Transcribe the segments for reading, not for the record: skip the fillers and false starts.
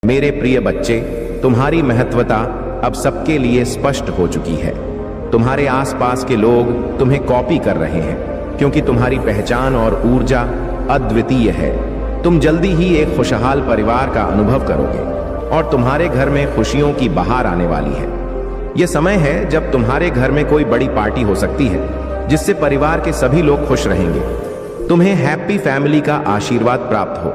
मेरे प्रिय बच्चे, तुम्हारी महत्वता अब सबके लिए स्पष्ट हो चुकी है। तुम्हारे आसपास के लोग तुम्हें कॉपी कर रहे हैं क्योंकि तुम्हारी पहचान और ऊर्जा अद्वितीय है। तुम जल्दी ही एक खुशहाल परिवार का अनुभव करोगे और तुम्हारे घर में खुशियों की बहार आने वाली है। यह समय है जब तुम्हारे घर में कोई बड़ी पार्टी हो सकती है जिससे परिवार के सभी लोग खुश रहेंगे। तुम्हें हैप्पी फैमिली का आशीर्वाद प्राप्त हो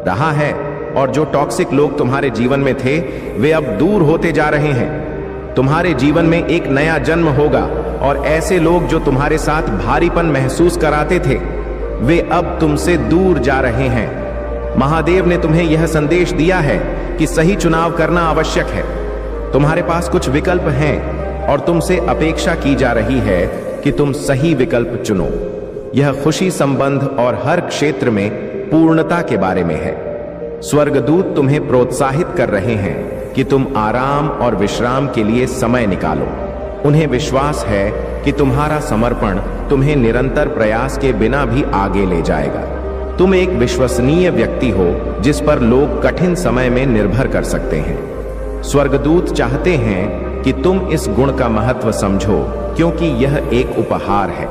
रहा है और जो टॉक्सिक लोग तुम्हारे जीवन में थे वे अब दूर होते जा रहे हैं। तुम्हारे जीवन में एक नया जन्म होगा और ऐसे लोग जो तुम्हारे साथ भारीपन महसूस कराते थे वे अब तुमसे दूर जा रहे हैं। महादेव ने तुम्हें यह संदेश दिया है कि सही चुनाव करना आवश्यक है। तुम्हारे पास कुछ विकल्प हैं और तुमसे अपेक्षा की जा रही है कि तुम सही विकल्प चुनो। यह खुशी, संबंध और हर क्षेत्र में पूर्णता के बारे में है। स्वर्गदूत तुम्हें प्रोत्साहित कर रहे हैं कि तुम आराम और विश्राम के लिए समय निकालो। उन्हें विश्वास है कि तुम्हारा समर्पण तुम्हें निरंतर प्रयास के बिना भी आगे ले जाएगा। तुम एक विश्वसनीय व्यक्ति हो जिस पर लोग कठिन समय में निर्भर कर सकते हैं। स्वर्गदूत चाहते हैं कि तुम इस गुण का महत्व समझो क्योंकि यह एक उपहार है।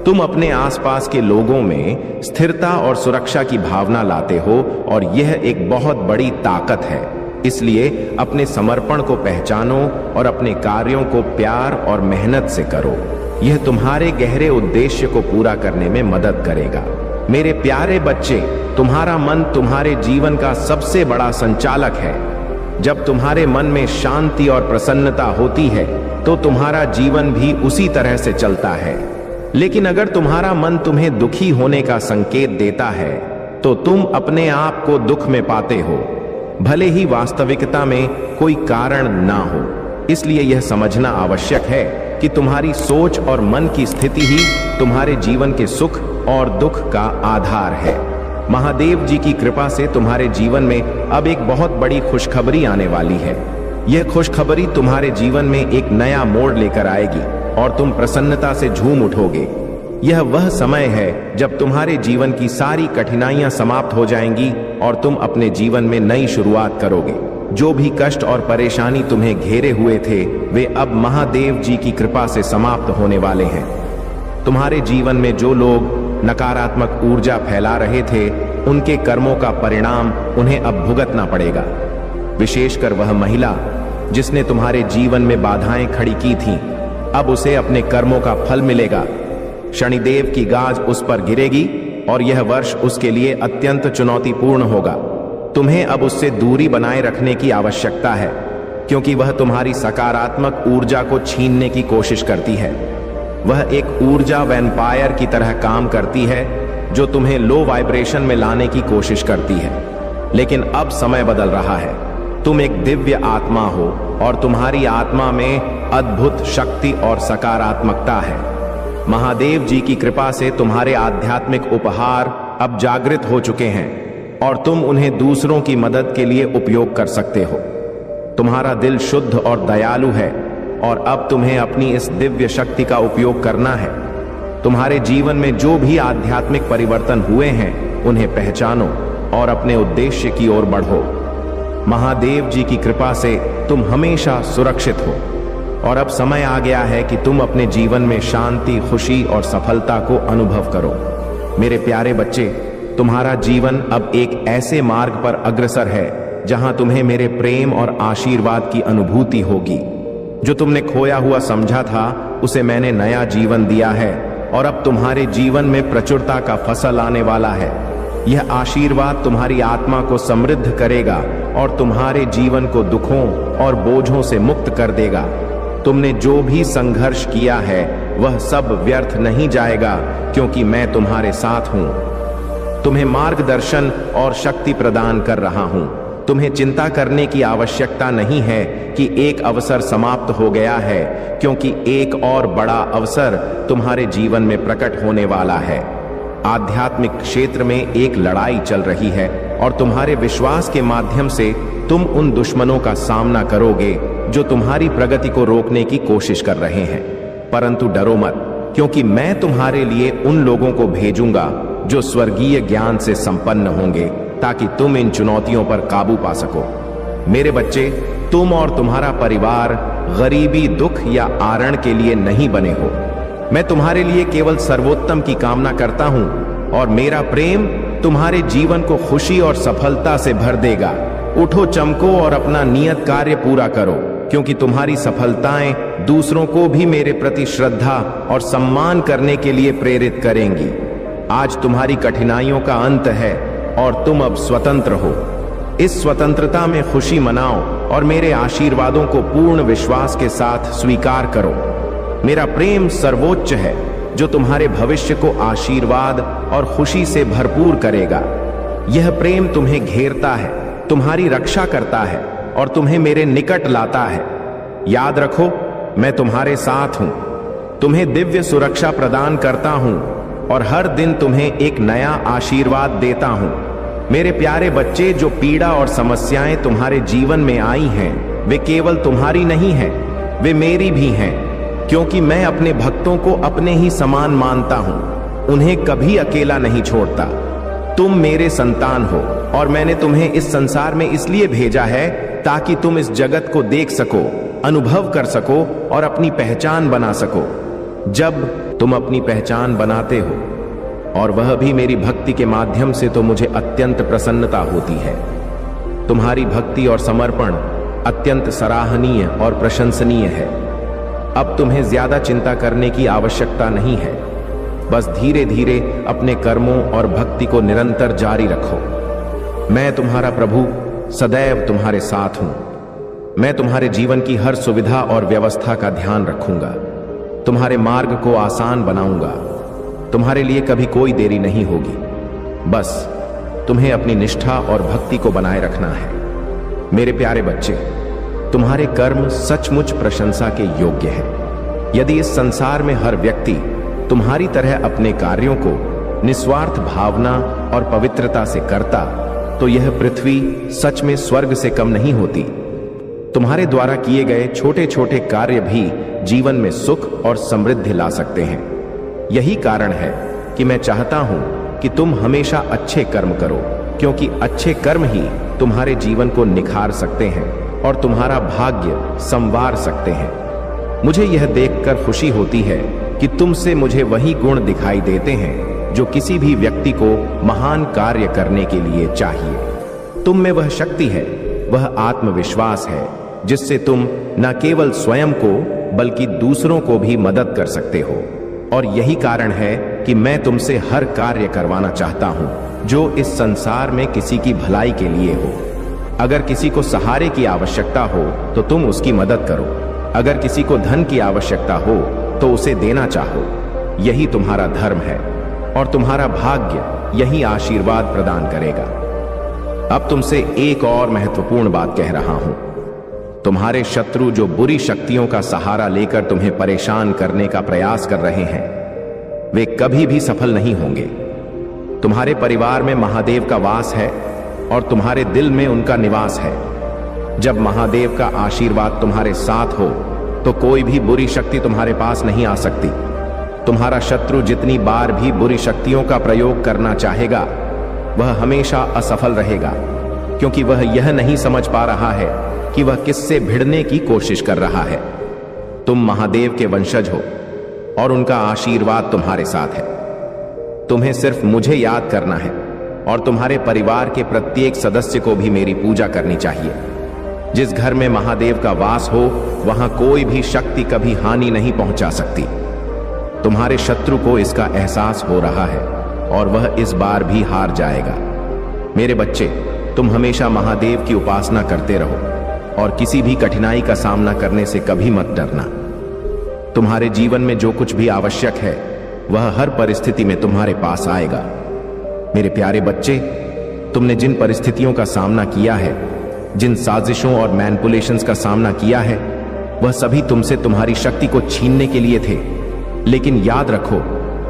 तुम अपने आसपास के लोगों में स्थिरता और सुरक्षा की भावना लाते हो और यह एक बहुत बड़ी ताकत है। इसलिए अपने समर्पण को पहचानो और अपने कार्यों को प्यार और मेहनत से करो। यह तुम्हारे गहरे उद्देश्य को पूरा करने में मदद करेगा। मेरे प्यारे बच्चे, तुम्हारा मन तुम्हारे जीवन का सबसे बड़ा संचालक है। जब तुम्हारे मन में शांति और प्रसन्नता होती है तो तुम्हारा जीवन भी उसी तरह से चलता है। लेकिन अगर तुम्हारा मन तुम्हें दुखी होने का संकेत देता है तो तुम अपने आप को दुख में पाते हो, भले ही वास्तविकता में कोई कारण ना हो। इसलिए यह समझना आवश्यक है कि तुम्हारी सोच और मन की स्थिति ही तुम्हारे जीवन के सुख और दुख का आधार है। महादेव जी की कृपा से तुम्हारे जीवन में अब एक बहुत बड़ी खुशखबरी आने वाली है। यह खुशखबरी तुम्हारे जीवन में एक नया मोड़ लेकर आएगी और तुम प्रसन्नता से झूम उठोगे। यह वह समय है जब तुम्हारे जीवन की सारी कठिनाइयां समाप्त हो जाएंगी और तुम अपने जीवन में नई शुरुआत करोगे। जो भी कष्ट और परेशानी तुम्हें घेरे हुए थे वे अब महादेव जी की कृपा से समाप्त होने वाले हैं। तुम्हारे जीवन में जो लोग नकारात्मक ऊर्जा फैला रहे थे उनके कर्मों का परिणाम उन्हें अब भुगतना पड़ेगा। विशेषकर वह महिला जिसने तुम्हारे जीवन में बाधाएं खड़ी की थीं, अब उसे अपने कर्मों का फल मिलेगा। शनिदेव की गाज उस पर गिरेगी और यह वर्ष उसके लिए अत्यंत चुनौतीपूर्ण होगा। तुम्हें अब उससे दूरी बनाए रखने की आवश्यकता है क्योंकि वह तुम्हारी सकारात्मक ऊर्जा को छीनने की कोशिश करती है। वह एक ऊर्जा वैम्पायर की तरह काम करती है जो तुम्हें लो वाइब्रेशन में लाने की कोशिश करती है। लेकिन अब समय बदल रहा है। तुम एक दिव्य आत्मा हो और तुम्हारी आत्मा में अद्भुत शक्ति और सकारात्मकता है। महादेव जी की कृपा से तुम्हारे आध्यात्मिक उपहार अब जागृत हो चुके हैं और तुम उन्हें दूसरों की मदद के लिए उपयोग कर सकते हो। तुम्हारा दिल शुद्ध और दयालु है और अब तुम्हें अपनी इस दिव्य शक्ति का उपयोग करना है। तुम्हारे जीवन में जो भी आध्यात्मिक परिवर्तन हुए हैं उन्हें पहचानो और अपने उद्देश्य की ओर बढ़ो। महादेव जी की कृपा से तुम हमेशा सुरक्षित हो और अब समय आ गया है कि तुम अपने जीवन में शांति, खुशी और सफलता को अनुभव करो। मेरे प्यारे बच्चे, तुम्हारा जीवन अब एक ऐसे मार्ग पर अग्रसर है जहां तुम्हें मेरे प्रेम और आशीर्वाद की अनुभूति होगी। जो तुमने खोया हुआ समझा था उसे मैंने नया जीवन दिया है और अब तुम्हारे जीवन में प्रचुरता का फसल आने वाला है। यह आशीर्वाद तुम्हारी आत्मा को समृद्ध करेगा और तुम्हारे जीवन को दुखों और बोझों से मुक्त कर देगा। तुमने जो भी संघर्ष किया है वह सब व्यर्थ नहीं जाएगा क्योंकि मैं तुम्हारे साथ हूं। तुम्हें मार्गदर्शन और शक्ति प्रदान कर रहा हूं। तुम्हें चिंता करने की आवश्यकता नहीं है कि एक अवसर समाप्त हो गया है, क्योंकि एक और बड़ा अवसर तुम्हारे जीवन में प्रकट होने वाला है। आध्यात्मिक क्षेत्र में एक लड़ाई चल रही है और तुम्हारे विश्वास के माध्यम से तुम उन दुश्मनों का सामना करोगे जो तुम्हारी प्रगति को रोकने की कोशिश कर रहे हैं। परंतु डरो मत, क्योंकि मैं तुम्हारे लिए उन लोगों को भेजूंगा जो स्वर्गीय ज्ञान से संपन्न होंगे ताकि तुम इन चुनौतियों पर काबू पा सको। मेरे बच्चे, तुम और तुम्हारा परिवार गरीबी, दुख या आरण के लिए नहीं बने हो। मैं तुम्हारे लिए केवल सर्वोत्तम की कामना करता हूं और मेरा प्रेम तुम्हारे जीवन को खुशी और सफलता से भर देगा। उठो, चमको और अपना नियत कार्य पूरा करो, क्योंकि तुम्हारी सफलताएं दूसरों को भी मेरे प्रति श्रद्धा और सम्मान करने के लिए प्रेरित करेंगी। आज तुम्हारी कठिनाइयों का अंत है और तुम अब स्वतंत्र हो। इस स्वतंत्रता में खुशी मनाओ और मेरे आशीर्वादों को पूर्ण विश्वास के साथ स्वीकार करो। मेरा प्रेम सर्वोच्च है, जो तुम्हारे भविष्य को आशीर्वाद और खुशी से भरपूर करेगा। यह प्रेम तुम्हें घेरता है, तुम्हारी रक्षा करता है और तुम्हें मेरे निकट लाता है। याद रखो, मैं तुम्हारे साथ हूं, तुम्हें दिव्य सुरक्षा प्रदान करता हूं और हर दिन तुम्हें एक नया आशीर्वाद देता हूं। मेरे प्यारे बच्चे, जो पीड़ा और समस्याएं तुम्हारे जीवन में आई हैं, वे केवल तुम्हारी नहीं हैं, वे मेरी भी हैं, क्योंकि मैं अपने भक्तों को अपने ही समान मानता हूं, उन्हें कभी अकेला नहीं छोड़ता। तुम मेरे संतान हो और मैंने तुम्हें इस संसार में इसलिए भेजा है ताकि तुम इस जगत को देख सको, अनुभव कर सको और अपनी पहचान बना सको। जब तुम अपनी पहचान बनाते हो, और वह भी मेरी भक्ति के माध्यम से, तो मुझे अत्यंत प्रसन्नता होती है। तुम्हारी भक्ति और समर्पण अत्यंत सराहनीय और प्रशंसनीय है। अब तुम्हें ज्यादा चिंता करने की आवश्यकता नहीं है। बस धीरे धीरे अपने कर्मों और भक्ति को निरंतर जारी रखो। मैं तुम्हारा प्रभु सदैव तुम्हारे साथ हूं। मैं तुम्हारे जीवन की हर सुविधा और व्यवस्था का ध्यान रखूंगा, तुम्हारे मार्ग को आसान बनाऊंगा। तुम्हारे लिए कभी कोई देरी नहीं होगी। बस तुम्हें अपनी निष्ठा और भक्ति को बनाए रखना है। मेरे प्यारे बच्चे, तुम्हारे कर्म सचमुच प्रशंसा के योग्य हैं। यदि इस संसार में हर व्यक्ति तुम्हारी तरह अपने कार्यों को निस्वार्थ भावना और पवित्रता से करता, तो यह पृथ्वी सच में स्वर्ग से कम नहीं होती। तुम्हारे द्वारा किए गए छोटे छोटे कार्य भी जीवन में सुख और समृद्धि ला सकते हैं। यही कारण है कि मैं चाहता हूं कि तुम हमेशा अच्छे कर्म करो, क्योंकि अच्छे कर्म ही तुम्हारे जीवन को निखार सकते हैं और तुम्हारा भाग्य संवार सकते हैं। मुझे यह देखकर खुशी होती है कि तुमसे मुझे वही गुण दिखाई देते हैं जो किसी भी व्यक्ति को महान कार्य करने के लिए चाहिए। तुम में वह शक्ति है, वह आत्मविश्वास है, जिससे तुम न केवल स्वयं को बल्कि दूसरों को भी मदद कर सकते हो। और यही कारण है कि मैं तुमसे हर कार्य करवाना चाहता हूं जो इस संसार में किसी की भलाई के लिए हो। अगर किसी को सहारे की आवश्यकता हो तो तुम उसकी मदद करो। अगर किसी को धन की आवश्यकता हो तो उसे देना चाहो। यही तुम्हारा धर्म है और तुम्हारा भाग्य यही आशीर्वाद प्रदान करेगा। अब तुमसे एक और महत्वपूर्ण बात कह रहा हूं। तुम्हारे शत्रु जो बुरी शक्तियों का सहारा लेकर तुम्हें परेशान करने का प्रयास कर रहे हैं, वे कभी भी सफल नहीं होंगे। तुम्हारे परिवार में महादेव का वास है और तुम्हारे दिल में उनका निवास है। जब महादेव का आशीर्वाद तुम्हारे साथ हो तो कोई भी बुरी शक्ति तुम्हारे पास नहीं आ सकती। तुम्हारा शत्रु जितनी बार भी बुरी शक्तियों का प्रयोग करना चाहेगा, वह हमेशा असफल रहेगा, क्योंकि वह यह नहीं समझ पा रहा है कि वह किससे भिड़ने की कोशिश कर रहा है। तुम महादेव के वंशज हो और उनका आशीर्वाद तुम्हारे साथ है। तुम्हें सिर्फ मुझे याद करना है और तुम्हारे परिवार के प्रत्येक सदस्य को भी मेरी पूजा करनी चाहिए। जिस घर में महादेव का वास हो, वहां कोई भी शक्ति कभी हानि नहीं पहुंचा सकती। तुम्हारे शत्रु को इसका एहसास हो रहा है और वह इस बार भी हार जाएगा। मेरे बच्चे, तुम हमेशा महादेव की उपासना करते रहो और किसी भी कठिनाई का सामना करने से कभी मत डरना। तुम्हारे जीवन में जो कुछ भी आवश्यक है, वह हर परिस्थिति में तुम्हारे पास आएगा। मेरे प्यारे बच्चे, तुमने जिन परिस्थितियों का सामना किया है, जिन साजिशों और मैनिपुलेशंस का सामना किया है, वह सभी तुमसे तुम्हारी शक्ति को छीनने के लिए थे। लेकिन याद रखो,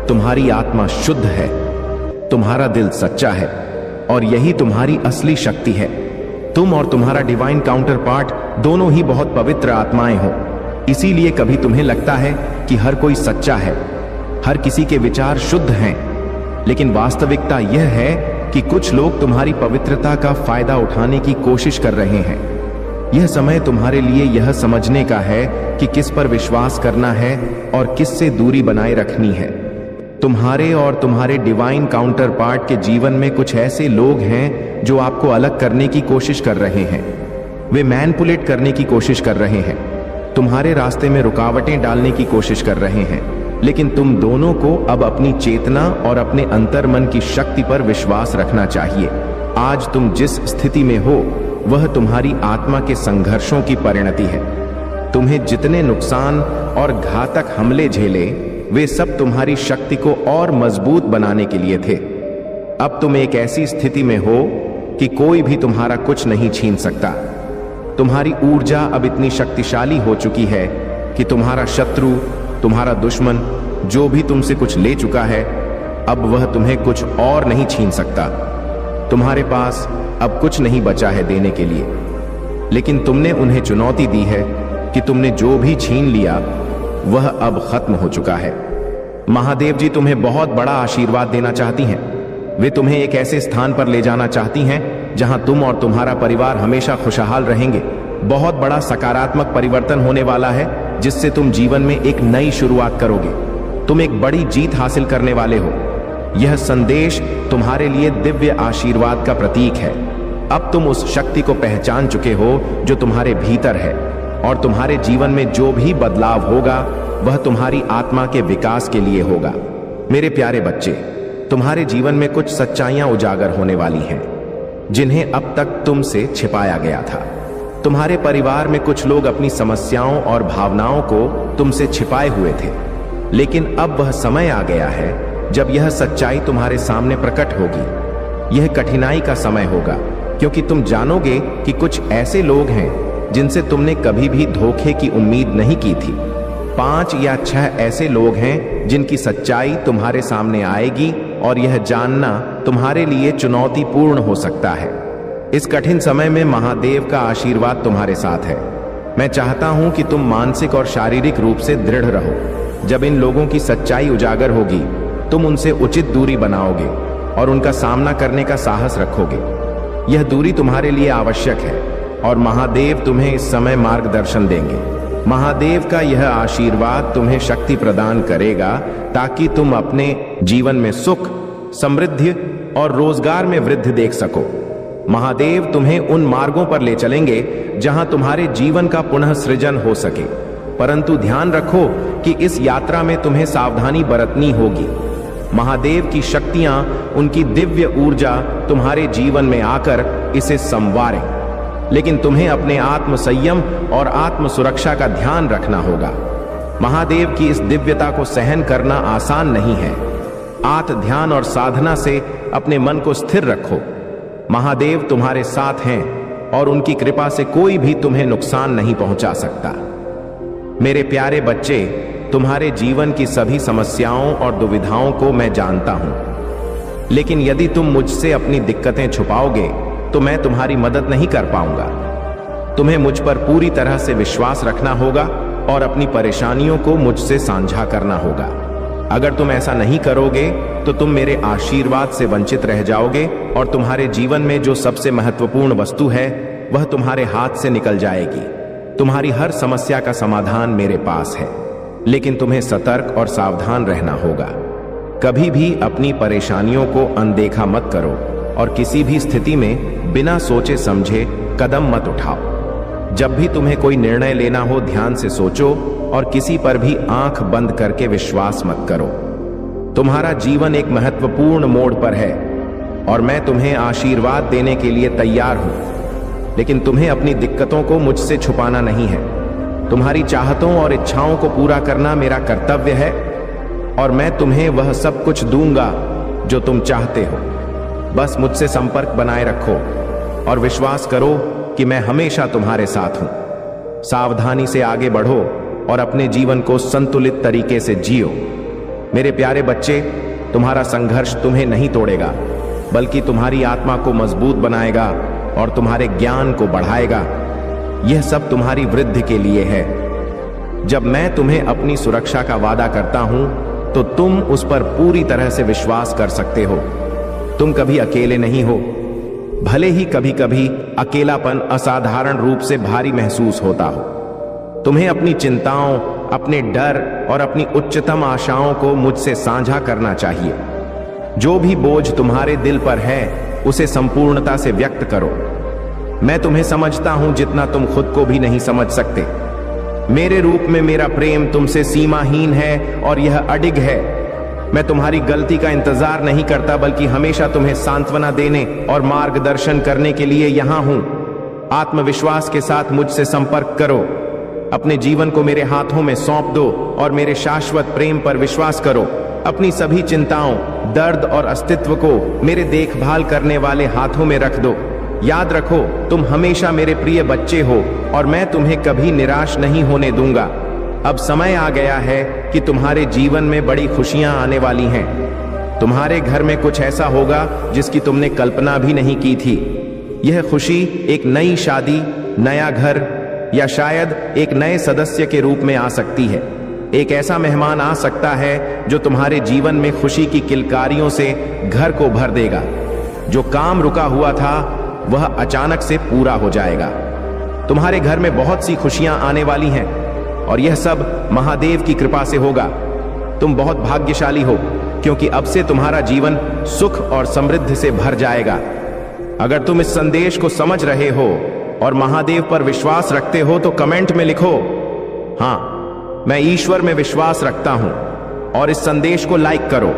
तुम्हारी आत्मा शुद्ध है, तुम्हारा दिल सच्चा है और यही तुम्हारी असली शक्ति है। तुम और तुम्हारा डिवाइन काउंटर पार्ट दोनों ही बहुत पवित्र आत्माएं हो। इसीलिए कभी तुम्हें लगता है कि हर कोई सच्चा है, हर किसी के विचार शुद्ध हैं, लेकिन वास्तविकता यह है कि कुछ लोग तुम्हारी पवित्रता का फायदा उठाने की कोशिश कर रहे हैं। यह समय तुम्हारे लिए यह समझने का है कि किस पर विश्वास करना है और किससे दूरी बनाए रखनी है। तुम्हारे और तुम्हारे डिवाइन काउंटर पार्ट के जीवन में कुछ ऐसे लोग हैं जो आपको अलग करने की कोशिश कर रहे हैं। वे मैनिपुलेट करने की कोशिश कर रहे हैं, तुम्हारे रास्ते में रुकावटें डालने की कोशिश कर रहे हैं। लेकिन तुम दोनों को अब अपनी चेतना और अपने अंतर्मन की शक्ति पर विश्वास रखना चाहिए। आज तुम जिस स्थिति में हो वह तुम्हारी आत्मा के संघर्षों की परिणति है। तुम्हें जितने नुकसान और घातक हमले झेले वे सब तुम्हारी शक्ति को और मजबूत बनाने के लिए थे। अब तुम एक ऐसी स्थिति में हो कि कोई भी तुम्हारा कुछ नहीं छीन सकता। तुम्हारी ऊर्जा अब इतनी शक्तिशाली हो चुकी है कि तुम्हारा शत्रु, तुम्हारा दुश्मन जो भी तुमसे कुछ ले चुका है, अब वह तुम्हें कुछ और नहीं छीन सकता। तुम्हारे पास अब कुछ नहीं बचा है देने के लिए, लेकिन तुमने उन्हें चुनौती दी है कि तुमने जो भी छीन लिया वह अब खत्म हो चुका है। महादेव जी तुम्हें बहुत बड़ा आशीर्वाद देना चाहती हैं। वे तुम्हें एक ऐसे स्थान पर ले जाना चाहती हैं जहां तुम और तुम्हारा परिवार हमेशा खुशहाल रहेंगे। बहुत बड़ा सकारात्मक परिवर्तन होने वाला है जिससे तुम जीवन में एक नई शुरुआत करोगे। तुम एक बड़ी जीत हासिल करने वाले हो। यह संदेश तुम्हारे लिए दिव्य आशीर्वाद का प्रतीक है। अब तुम उस शक्ति को पहचान चुके हो जो तुम्हारे भीतर है, और तुम्हारे जीवन में जो भी बदलाव होगा वह तुम्हारी आत्मा के विकास के लिए होगा। मेरे प्यारे बच्चे, तुम्हारे जीवन में कुछ सच्चाइयां उजागर होने वाली हैं जिन्हें अब तक तुमसे छिपाया गया था। तुम्हारे परिवार में कुछ लोग अपनी समस्याओं और भावनाओं को तुमसे छिपाए हुए थे, लेकिन अब वह समय आ गया है जब यह सच्चाई तुम्हारे सामने प्रकट होगी। यह कठिनाई का समय होगा क्योंकि तुम जानोगे कि कुछ ऐसे लोग हैं जिनसे तुमने कभी भी धोखे की उम्मीद नहीं की थी। 5 या 6 ऐसे लोग हैं जिनकी सच्चाई तुम्हारे सामने आएगी और यह जानना तुम्हारे लिए चुनौतीपूर्ण हो सकता है। इस कठिन समय में महादेव का आशीर्वाद तुम्हारे साथ है। मैं चाहता हूं कि तुम मानसिक और शारीरिक रूप से दृढ़ रहो। जब इन लोगों की सच्चाई उजागर होगी तुम उनसे उचित दूरी बनाओगे और उनका सामना करने का साहस रखोगे। यह दूरी तुम्हारे लिए आवश्यक है और महादेव तुम्हें इस समय मार्गदर्शन देंगे। महादेव का यह आशीर्वाद तुम्हें शक्ति प्रदान करेगा ताकि तुम अपने जीवन में सुख, समृद्धि और रोजगार में वृद्धि देख सको। महादेव तुम्हें उन मार्गों पर ले चलेंगे जहां तुम्हारे जीवन का पुनः सृजन हो सके। परंतु ध्यान रखो कि इस यात्रा में तुम्हें सावधानी बरतनी होगी। महादेव की शक्तियां, उनकी दिव्य ऊर्जा तुम्हारे जीवन में आकर इसे संवारें, लेकिन तुम्हें अपने आत्म संयम और आत्म सुरक्षा का ध्यान रखना होगा। महादेव की इस दिव्यता को सहन करना आसान नहीं है। आत्म ध्यान और साधना से अपने मन को स्थिर रखो। महादेव तुम्हारे साथ हैं और उनकी कृपा से कोई भी तुम्हें नुकसान नहीं पहुंचा सकता। मेरे प्यारे बच्चे, तुम्हारे जीवन की सभी समस्याओं और दुविधाओं को मैं जानता हूं, लेकिन यदि तुम मुझसे अपनी दिक्कतें छुपाओगे तो मैं तुम्हारी मदद नहीं कर पाऊंगा। तुम्हें मुझ पर पूरी तरह से विश्वास रखना होगा और अपनी परेशानियों को मुझसे साझा करना होगा। अगर तुम ऐसा नहीं करोगे तो तुम मेरे आशीर्वाद से वंचित रह जाओगे और तुम्हारे जीवन में जो सबसे महत्वपूर्ण वस्तु है वह तुम्हारे हाथ से निकल जाएगी। तुम्हारी हर समस्या का समाधान मेरे पास है, लेकिन तुम्हें सतर्क और सावधान रहना होगा। कभी भी अपनी परेशानियों को अनदेखा मत करो और किसी भी स्थिति में बिना सोचे समझे कदम मत उठाओ। जब भी तुम्हें कोई निर्णय लेना हो ध्यान से सोचो और किसी पर भी आंख बंद करके विश्वास मत करो। तुम्हारा जीवन एक महत्वपूर्ण मोड़ पर है और मैं तुम्हें आशीर्वाद देने के लिए तैयार हूं, लेकिन तुम्हें अपनी दिक्कतों को मुझसे छुपाना नहीं है। तुम्हारी चाहतों और इच्छाओं को पूरा करना मेरा कर्तव्य है और मैं तुम्हें वह सब कुछ दूंगा जो तुम चाहते हो। बस मुझसे संपर्क बनाए रखो और विश्वास करो कि मैं हमेशा तुम्हारे साथ हूं। सावधानी से आगे बढ़ो और अपने जीवन को संतुलित तरीके से जियो। मेरे प्यारे बच्चे, तुम्हारा संघर्ष तुम्हें नहीं तोड़ेगा, बल्कि तुम्हारी आत्मा को मजबूत बनाएगा और तुम्हारे ज्ञान को बढ़ाएगा। यह सब तुम्हारी वृद्धि के लिए है। जब मैं तुम्हें अपनी सुरक्षा का वादा करता हूं तो तुम उस पर पूरी तरह से विश्वास कर सकते हो। तुम कभी अकेले नहीं हो। भले ही कभी कभी अकेलापन असाधारण रूप से भारी महसूस होता हो। तुम्हें अपनी चिंताओं, अपने डर और अपनी उच्चतम आशाओं को मुझसे साझा करना चाहिए। जो भी बोझ तुम्हारे दिल पर है उसे संपूर्णता से व्यक्त करो। मैं तुम्हें समझता हूं जितना तुम खुद को भी नहीं समझ सकते। मेरे रूप में मेरा प्रेम तुमसे सीमाहीन है और यह अडिग है। मैं तुम्हारी गलती का इंतजार नहीं करता, बल्कि हमेशा तुम्हें सांत्वना देने और मार्गदर्शन करने के लिए यहां हूं। आत्मविश्वास के साथ मुझसे संपर्क करो। अपने जीवन को मेरे हाथों में सौंप दो और मेरे शाश्वत प्रेम पर विश्वास करो। अपनी सभी चिंताओं, दर्द और अस्तित्व को मेरे देखभाल करने वाले हाथों में रख दो। याद रखो, तुम हमेशा मेरे प्रिय बच्चे हो और मैं तुम्हें कभी निराश नहीं होने दूंगा। अब समय आ गया है कि तुम्हारे जीवन में बड़ी खुशियां आने वाली हैं। तुम्हारे घर में कुछ ऐसा होगा जिसकी तुमने कल्पना भी नहीं की थी। यह खुशी एक नई शादी, नया घर या शायद एक नए सदस्य के रूप में आ सकती है। एक ऐसा मेहमान आ सकता है जो तुम्हारे जीवन में खुशी की किलकारियों से घर को भर देगा। जो काम रुका हुआ था वह अचानक से पूरा हो जाएगा। तुम्हारे घर में बहुत सी खुशियां आने वाली हैं और यह सब महादेव की कृपा से होगा। तुम बहुत भाग्यशाली हो क्योंकि अब से तुम्हारा जीवन सुख और समृद्धि से भर जाएगा। अगर तुम इस संदेश को समझ रहे हो और महादेव पर विश्वास रखते हो तो कमेंट में लिखो, हाँ, मैं ईश्वर में विश्वास रखता हूं, और इस संदेश को लाइक करो।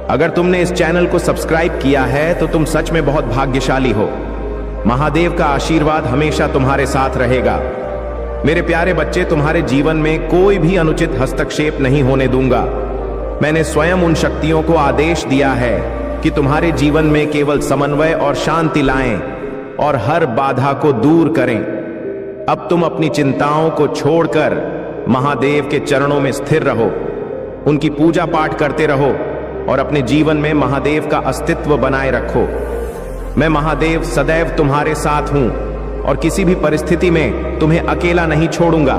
अगर तुमने इस चैनल को सब्सक्राइब किया है तो तुम सच में बहुत भाग्यशाली हो। महादेव का आशीर्वाद हमेशा तुम्हारे साथ रहेगा। मेरे प्यारे बच्चे, तुम्हारे जीवन में कोई भी अनुचित हस्तक्षेप नहीं होने दूंगा। मैंने स्वयं उन शक्तियों को आदेश दिया है कि तुम्हारे जीवन में केवल समन्वय और शांति लाएं और हर बाधा को दूर करें। अब तुम अपनी चिंताओं को छोड़कर महादेव के चरणों में स्थिर रहो, उनकी पूजा पाठ करते रहो और अपने जीवन में महादेव का अस्तित्व बनाए रखो। मैं महादेव सदैव तुम्हारे साथ हूं और किसी भी परिस्थिति में तुम्हें अकेला नहीं छोड़ूंगा।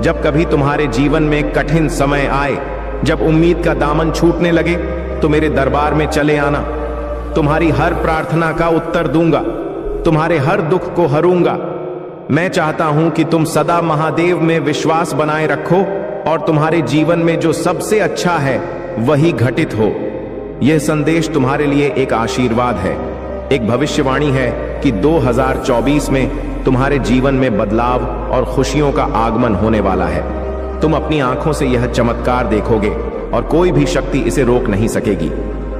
जब कभी तुम्हारे जीवन में कठिन समय आए, जब उम्मीद का दामन छूटने लगे, तो मेरे दरबार में चले आना। तुम्हारी हर प्रार्थना का उत्तर दूंगा, तुम्हारे हर दुख को हरूंगा। मैं चाहता हूं कि तुम सदा महादेव में विश्वास बनाए रखो और तुम्हारे जीवन में जो सबसे अच्छा है वही घटित हो। यह संदेश तुम्हारे लिए एक आशीर्वाद है, एक भविष्यवाणी है कि 2024 में तुम्हारे जीवन में बदलाव और खुशियों का आगमन होने वाला है। तुम अपनी आंखों से यह चमत्कार देखोगे और कोई भी शक्ति इसे रोक नहीं सकेगी।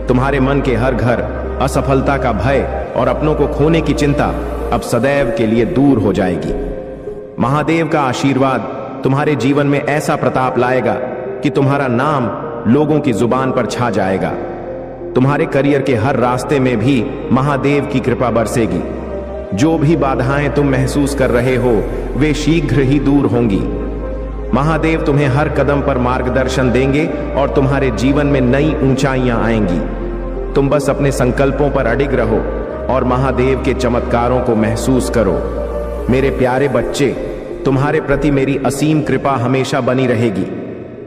तुम्हारे मन के हर घर, असफलता का भय और अपनों को खोने की चिंता अब सदैव के लिए दूर हो जाएगी। महादेव का आशीर्वाद तुम्हारे जीवन में ऐसा प्रताप लाएगा कि तुम्हारा नाम लोगों की जुबान पर छा जाएगा। तुम्हारे करियर के हर रास्ते में भी महादेव की कृपा बरसेगी। जो भी बाधाएं तुम महसूस कर रहे हो वे शीघ्र ही दूर होंगी। महादेव तुम्हें हर कदम पर मार्गदर्शन देंगे और तुम्हारे जीवन में नई ऊंचाइयां आएंगी। तुम बस अपने संकल्पों पर अडिग रहो और महादेव के चमत्कारों को महसूस करो। मेरे प्यारे बच्चे, तुम्हारे प्रति मेरी असीम कृपा हमेशा बनी रहेगी।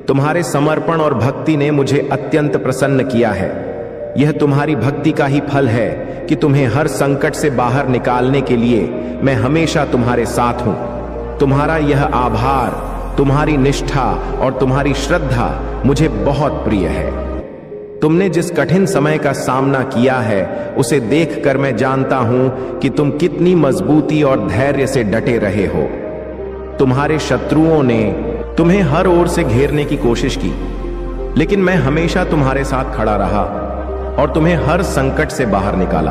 तुम्हारे समर्पण और भक्ति ने मुझे अत्यंत प्रसन्न किया है। यह तुम्हारी भक्ति का ही फल है कि तुम्हें हर संकट से बाहर निकालने के लिए मैं हमेशा तुम्हारे साथ हूं। तुम्हारा यह आभार, तुम्हारी निष्ठा और तुम्हारी श्रद्धा मुझे बहुत प्रिय है। तुमने जिस कठिन समय का सामना किया है उसे देखकर मैं जानता हूं कि तुम कितनी मजबूती और धैर्य से डटे रहे हो। तुम्हारे शत्रुओं ने तुम्हें हर ओर से घेरने की कोशिश की, लेकिन मैं हमेशा तुम्हारे साथ खड़ा रहा और तुम्हें हर संकट से बाहर निकाला।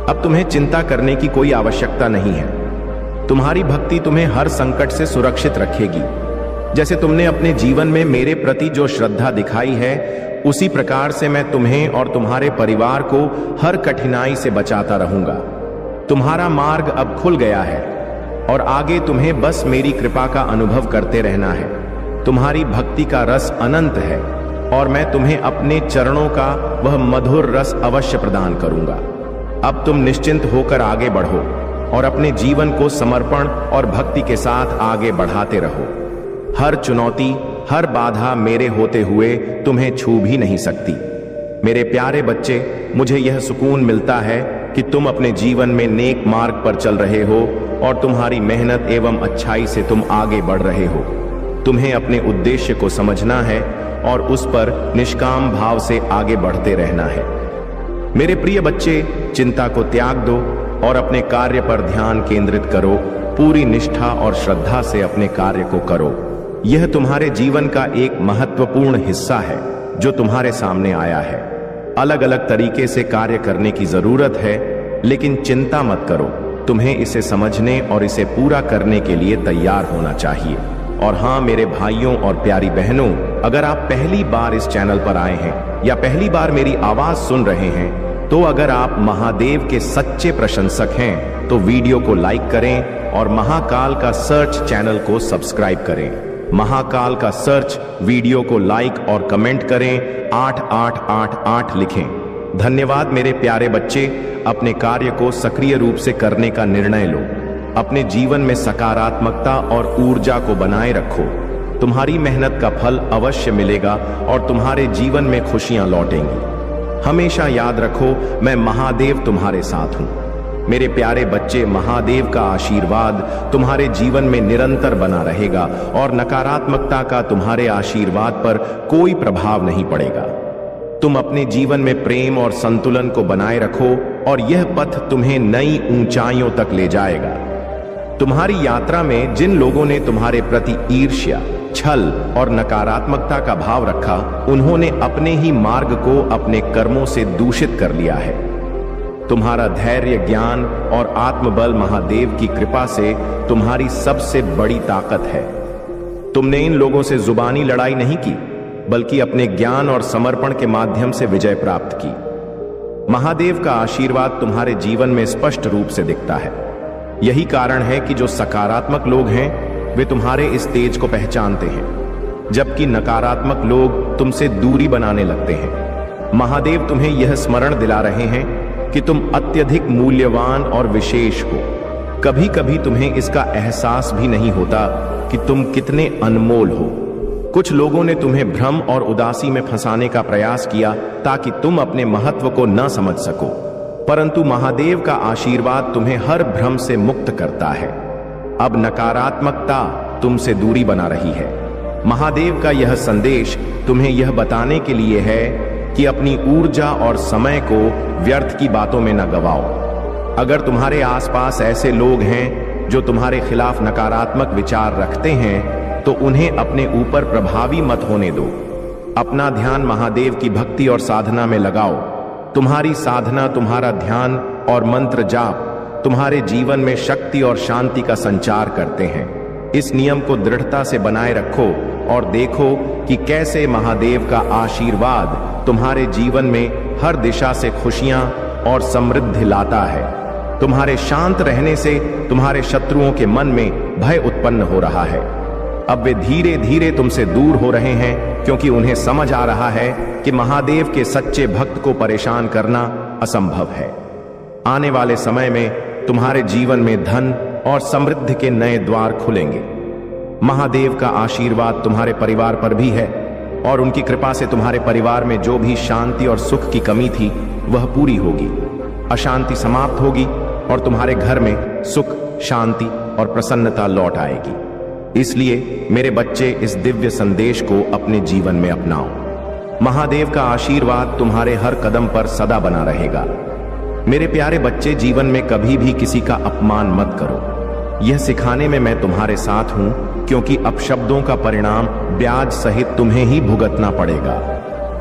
अब तुम्हें चिंता करने की कोई आवश्यकता नहीं है। तुम्हारी भक्ति तुम्हें हर संकट से सुरक्षित रखेगी। जैसे तुमने अपने जीवन में मेरे प्रति जो श्रद्धा दिखाई है, उसी प्रकार से मैं तुम्हें और तुम्हारे परिवार को हर कठिनाई से बचाता रहूंगा। तुम्हारा मार्ग अब खुल गया है और आगे तुम्हें बस मेरी कृपा का अनुभव करते रहना है। तुम्हारी भक्ति का रस अनंत है और मैं तुम्हें अपने चरणों का वह मधुर रस अवश्य प्रदान करूंगा। अब तुम निश्चिंत होकर आगे बढ़ो और अपने जीवन को समर्पण और भक्ति के साथ आगे बढ़ाते रहो। हर चुनौती, हर बाधा मेरे होते हुए तुम्हें छू भी नहीं सकती। मेरे प्यारे बच्चे, मुझे यह सुकून मिलता है कि तुम अपने जीवन में नेक मार्ग पर चल रहे हो और तुम्हारी मेहनत एवं अच्छाई से तुम आगे बढ़ रहे हो। तुम्हें अपने उद्देश्य को समझना है और उस पर निष्काम भाव से आगे बढ़ते रहना है। मेरे प्रिय बच्चे, चिंता को त्याग दो और अपने कार्य पर ध्यान केंद्रित करो। पूरी निष्ठा और श्रद्धा से अपने कार्य को करो। यह तुम्हारे जीवन का एक महत्वपूर्ण हिस्सा है जो तुम्हारे सामने आया है। अलग अलग तरीके से कार्य करने की जरूरत है, लेकिन चिंता मत करो। तुम्हें इसे समझने और इसे पूरा करने के लिए तैयार होना चाहिए। और हाँ मेरे भाइयों और प्यारी बहनों, अगर आप पहली बार इस चैनल पर आए हैं या पहली बार मेरी आवाज सुन रहे हैं, तो अगर आप महादेव के सच्चे प्रशंसक हैं तो वीडियो को लाइक करें और महाकाल का सर्च चैनल को सब्सक्राइब करें। महाकाल का सर्च वीडियो को लाइक और कमेंट करें, 8888 लिखें। धन्यवाद मेरे प्यारे बच्चे। अपने कार्य को सक्रिय रूप से करने का निर्णय लो। अपने जीवन में सकारात्मकता और ऊर्जा को बनाए रखो। तुम्हारी मेहनत का फल अवश्य मिलेगा और तुम्हारे जीवन में खुशियां लौटेंगी। हमेशा याद रखो, मैं महादेव तुम्हारे साथ हूं। मेरे प्यारे बच्चे, महादेव का आशीर्वाद तुम्हारे जीवन में निरंतर बना रहेगा और नकारात्मकता का तुम्हारे आशीर्वाद पर कोई प्रभाव नहीं पड़ेगा। तुम अपने जीवन में प्रेम और संतुलन को बनाए रखो और यह पथ तुम्हें नई ऊंचाइयों तक ले जाएगा। तुम्हारी यात्रा में जिन लोगों ने तुम्हारे प्रति ईर्ष्या, छल और नकारात्मकता का भाव रखा, उन्होंने अपने ही मार्ग को अपने कर्मों से दूषित कर लिया है। तुम्हारा धैर्य, ज्ञान और आत्मबल महादेव की कृपा से तुम्हारी सबसे बड़ी ताकत है। तुमने इन लोगों से जुबानी लड़ाई नहीं की, बल्कि अपने ज्ञान और समर्पण के माध्यम से विजय प्राप्त की। महादेव का आशीर्वाद तुम्हारे जीवन में स्पष्ट रूप से दिखता है। यही कारण है कि जो सकारात्मक लोग हैं वे तुम्हारे इस तेज को पहचानते हैं, जबकि नकारात्मक लोग तुमसे दूरी बनाने लगते हैं। महादेव तुम्हें यह स्मरण दिला रहे हैं कि तुम अत्यधिक मूल्यवान और विशेष हो। कभी कभी तुम्हें इसका एहसास भी नहीं होता कि तुम कितने अनमोल हो। कुछ लोगों ने तुम्हें भ्रम और उदासी में फंसाने का प्रयास किया ताकि तुम अपने महत्व को न समझ सको, परंतु महादेव का आशीर्वाद तुम्हें हर भ्रम से मुक्त करता है। अब नकारात्मकता तुमसे दूरी बना रही है। महादेव का यह संदेश तुम्हें यह बताने के लिए है कि अपनी ऊर्जा और समय को व्यर्थ की बातों में न गवाओ। अगर तुम्हारे आसपास ऐसे लोग हैं जो तुम्हारे खिलाफ नकारात्मक विचार रखते हैं, तो उन्हें अपने ऊपर प्रभावी मत होने दो। अपना ध्यान महादेव की भक्ति और साधना में लगाओ। तुम्हारी साधना, तुम्हारा ध्यान और मंत्र जाप तुम्हारे जीवन में शक्ति और शांति का संचार करते हैं। इस नियम को दृढ़ता से बनाए रखो और देखो कि कैसे महादेव का आशीर्वाद तुम्हारे जीवन में हर दिशा से खुशियां और समृद्धि लाता है। तुम्हारे शांत रहने से तुम्हारे शत्रुओं के मन में भय उत्पन्न हो रहा है। अब वे धीरे धीरे तुमसे दूर हो रहे हैं, क्योंकि उन्हें समझ आ रहा है कि महादेव के सच्चे भक्त को परेशान करना असंभव है। आने वाले समय में तुम्हारे जीवन में धन और समृद्धि के नए द्वार खुलेंगे। महादेव का आशीर्वाद तुम्हारे परिवार पर भी है और उनकी कृपा से तुम्हारे परिवार में जो भी शांति और सुख की कमी थी वह पूरी होगी। अशांति समाप्त होगी और तुम्हारे घर में सुख, शांति और प्रसन्नता लौट आएगी। इसलिए मेरे बच्चे, इस दिव्य संदेश को अपने जीवन में अपनाओ। महादेव का आशीर्वाद तुम्हारे हर कदम पर सदा बना रहेगा। मेरे प्यारे बच्चे, जीवन में कभी भी किसी का अपमान मत करो। यह सिखाने में मैं तुम्हारे साथ हूं, क्योंकि अपशब्दों का परिणाम ब्याज सहित तुम्हें ही भुगतना पड़ेगा।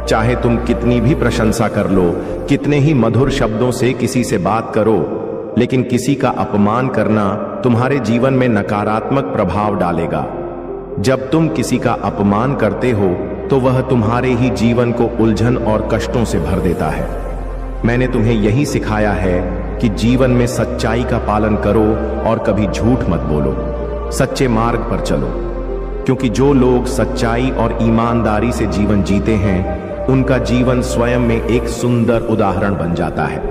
चाहे तुम कितनी भी प्रशंसा कर लो, कितने ही मधुर शब्दों से किसी से बात करो, लेकिन किसी का अपमान करना तुम्हारे जीवन में नकारात्मक प्रभाव डालेगा। जब तुम किसी का अपमान करते हो तो वह तुम्हारे ही जीवन को उलझन और कष्टों से भर देता है। मैंने तुम्हें यही सिखाया है कि जीवन में सच्चाई का पालन करो और कभी झूठ मत बोलो। सच्चे मार्ग पर चलो, क्योंकि जो लोग सच्चाई और ईमानदारी से जीवन जीते हैं, उनका जीवन स्वयं में एक सुंदर उदाहरण बन जाता है।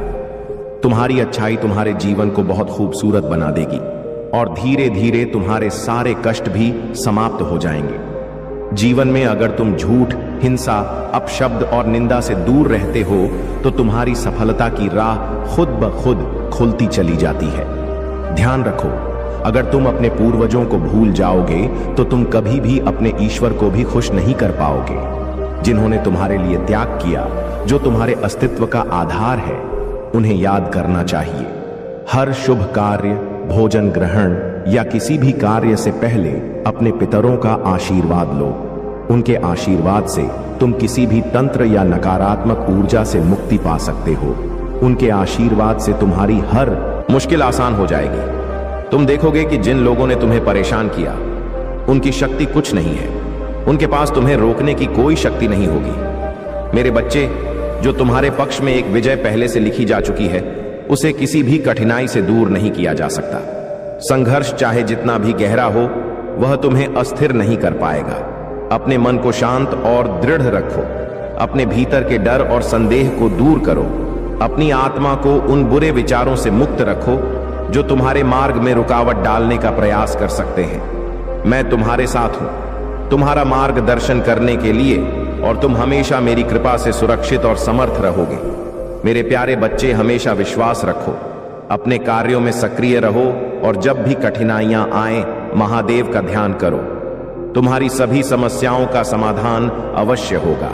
तुम्हारी अच्छाई तुम्हारे जीवन को बहुत खूबसूरत बना देगी और धीरे धीरे तुम्हारे सारे कष्ट भी समाप्त हो जाएंगे। जीवन में अगर तुम झूठ हिंसा, अपशब्द और निंदा से दूर रहते हो तो तुम्हारी सफलता की राह खुद ब खुद खुलती चली जाती है। ध्यान रखो, अगर तुम अपने पूर्वजों को भूल जाओगे तो तुम कभी भी अपने ईश्वर को भी खुश नहीं कर पाओगे, जिन्होंने तुम्हारे लिए त्याग किया, जो तुम्हारे अस्तित्व का आधार है। उन्हें याद करना चाहिए। हर शुभ कार्य, भोजन ग्रहण या किसी भी कार्य से पहले अपने पितरों का आशीर्वाद लो। उनके आशीर्वाद से तुम किसी भी तंत्र या नकारात्मक ऊर्जा से मुक्ति पा सकते हो। उनके आशीर्वाद से तुम्हारी हर मुश्किल आसान हो जाएगी। तुम देखोगे कि जिन लोगों ने तुम्हें परेशान किया, उनकी शक्ति कुछ नहीं है। उनके पास तुम्हें रोकने की कोई शक्ति नहीं होगी। मेरे बच्चे, जो तुम्हारे पक्ष में एक विजय पहले से लिखी जा चुकी है, उसे किसी भी कठिनाई से दूर नहीं किया जा सकता। संघर्ष चाहे जितना भी गहरा हो, वह तुम्हें अस्थिर नहीं कर पाएगा। अपने मन को शांत और दृढ़ रखो। अपने भीतर के डर और संदेह को दूर करो। अपनी आत्मा को उन बुरे विचारों से मुक्त रखो जो तुम्हारे मार्ग में रुकावट डालने का प्रयास कर सकते हैं। मैं तुम्हारे साथ हूं, तुम्हारा मार्गदर्शन करने के लिए, और तुम हमेशा मेरी कृपा से सुरक्षित और समर्थ रहोगे। मेरे प्यारे बच्चे, हमेशा विश्वास रखो, अपने कार्यों में सक्रिय रहो और जब भी कठिनाइयां आए, महादेव का ध्यान करो। तुम्हारी सभी समस्याओं का समाधान अवश्य होगा।